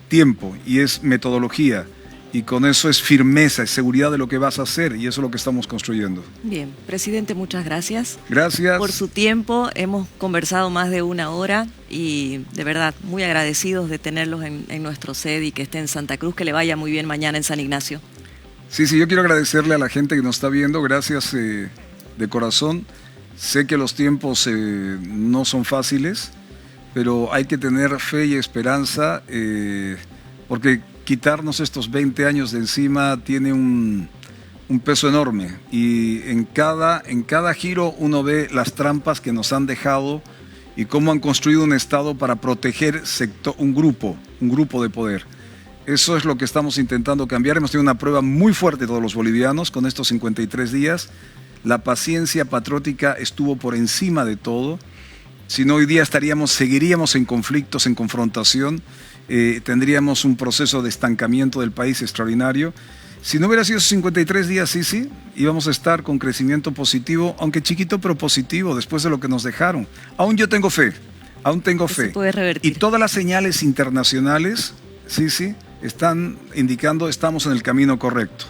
E: tiempo y es metodología. Y con eso es firmeza, es seguridad de lo que vas a hacer, y eso es lo que estamos construyendo.
J: Bien, presidente, muchas gracias.
E: Gracias.
J: Por su tiempo, hemos conversado más de 1 hora y de verdad muy agradecidos de tenerlos en nuestro sede y que esté en Santa Cruz, que le vaya muy bien mañana en San Ignacio.
E: Sí, yo quiero agradecerle a la gente que nos está viendo, gracias de corazón. Sé que los tiempos no son fáciles, pero hay que tener fe y esperanza, porque quitarnos estos 20 años de encima tiene un peso enorme, y en cada giro uno ve las trampas que nos han dejado y cómo han construido un Estado para proteger un grupo de poder. Eso es lo que estamos intentando cambiar. Hemos tenido una prueba muy fuerte todos los bolivianos con estos 53 días. La paciencia patriótica estuvo por encima de todo. Si no, hoy día seguiríamos en conflictos, en confrontación. Tendríamos un proceso de estancamiento del país extraordinario. Si no hubiera sido 53 días, sí, íbamos a estar con crecimiento positivo, aunque chiquito pero positivo, después de lo que nos dejaron. Aún yo tengo fe,
J: Se puede revertir.
E: Y todas las señales internacionales, están indicando estamos en el camino correcto.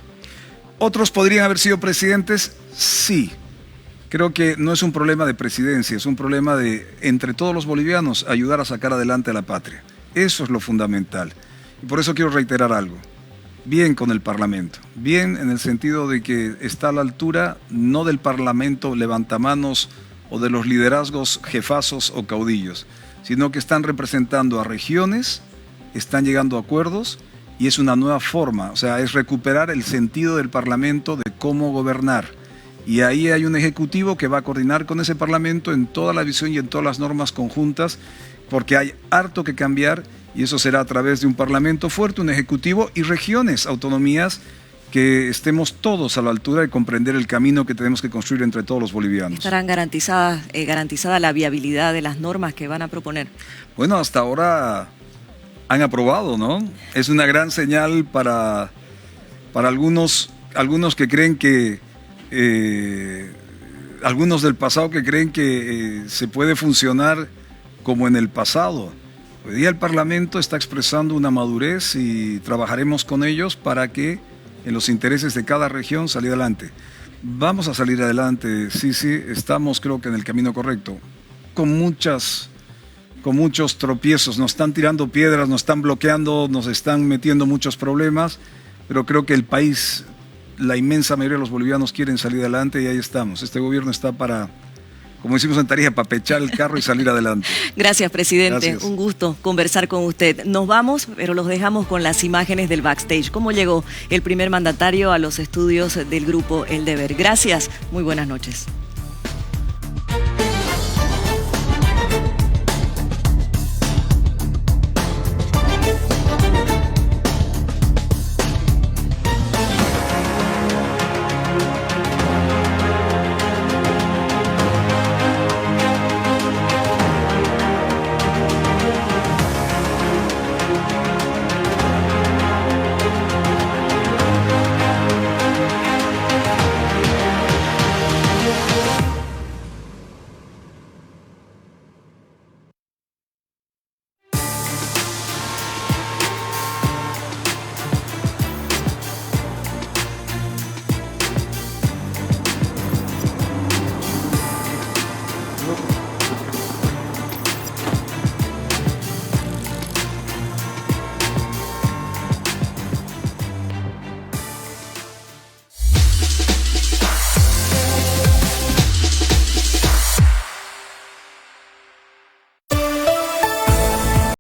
E: ¿Otros podrían haber sido presidentes? Sí. Creo que no es un problema de presidencia, es un problema de, entre todos los bolivianos, ayudar a sacar adelante a la patria. Eso es lo fundamental. Y por eso quiero reiterar algo. Bien con el Parlamento. Bien en el sentido de que está a la altura no del Parlamento levantamanos o de los liderazgos jefazos o caudillos, sino que están representando a regiones, están llegando a acuerdos y es una nueva forma. O sea, es recuperar el sentido del Parlamento de cómo gobernar. Y ahí hay un ejecutivo que va a coordinar con ese Parlamento en toda la visión y en todas las normas conjuntas, porque hay harto que cambiar, y eso será a través de un Parlamento fuerte, un Ejecutivo y regiones, autonomías, que estemos todos a la altura de comprender el camino que tenemos que construir entre todos los bolivianos.
J: ¿Estarán garantizada la viabilidad de las normas que van a proponer?
E: Bueno, hasta ahora han aprobado, ¿no? Es una gran señal para algunos que creen que... algunos del pasado que creen que se puede funcionar como en el pasado. Hoy día el Parlamento está expresando una madurez y trabajaremos con ellos para que en los intereses de cada región salir adelante. Vamos a salir adelante, sí, estamos creo que en el camino correcto, con muchos tropiezos, nos están tirando piedras, nos están bloqueando, nos están metiendo muchos problemas, pero creo que el país, la inmensa mayoría de los bolivianos quieren salir adelante y ahí estamos. Este gobierno está para, como decimos en Tarija, para pechar el carro y salir adelante.
J: Gracias, presidente.
E: Gracias.
J: Un gusto conversar con usted. Nos vamos, pero los dejamos con las imágenes del backstage. ¿Cómo llegó el primer mandatario a los estudios del grupo El Deber? Gracias. Muy buenas noches.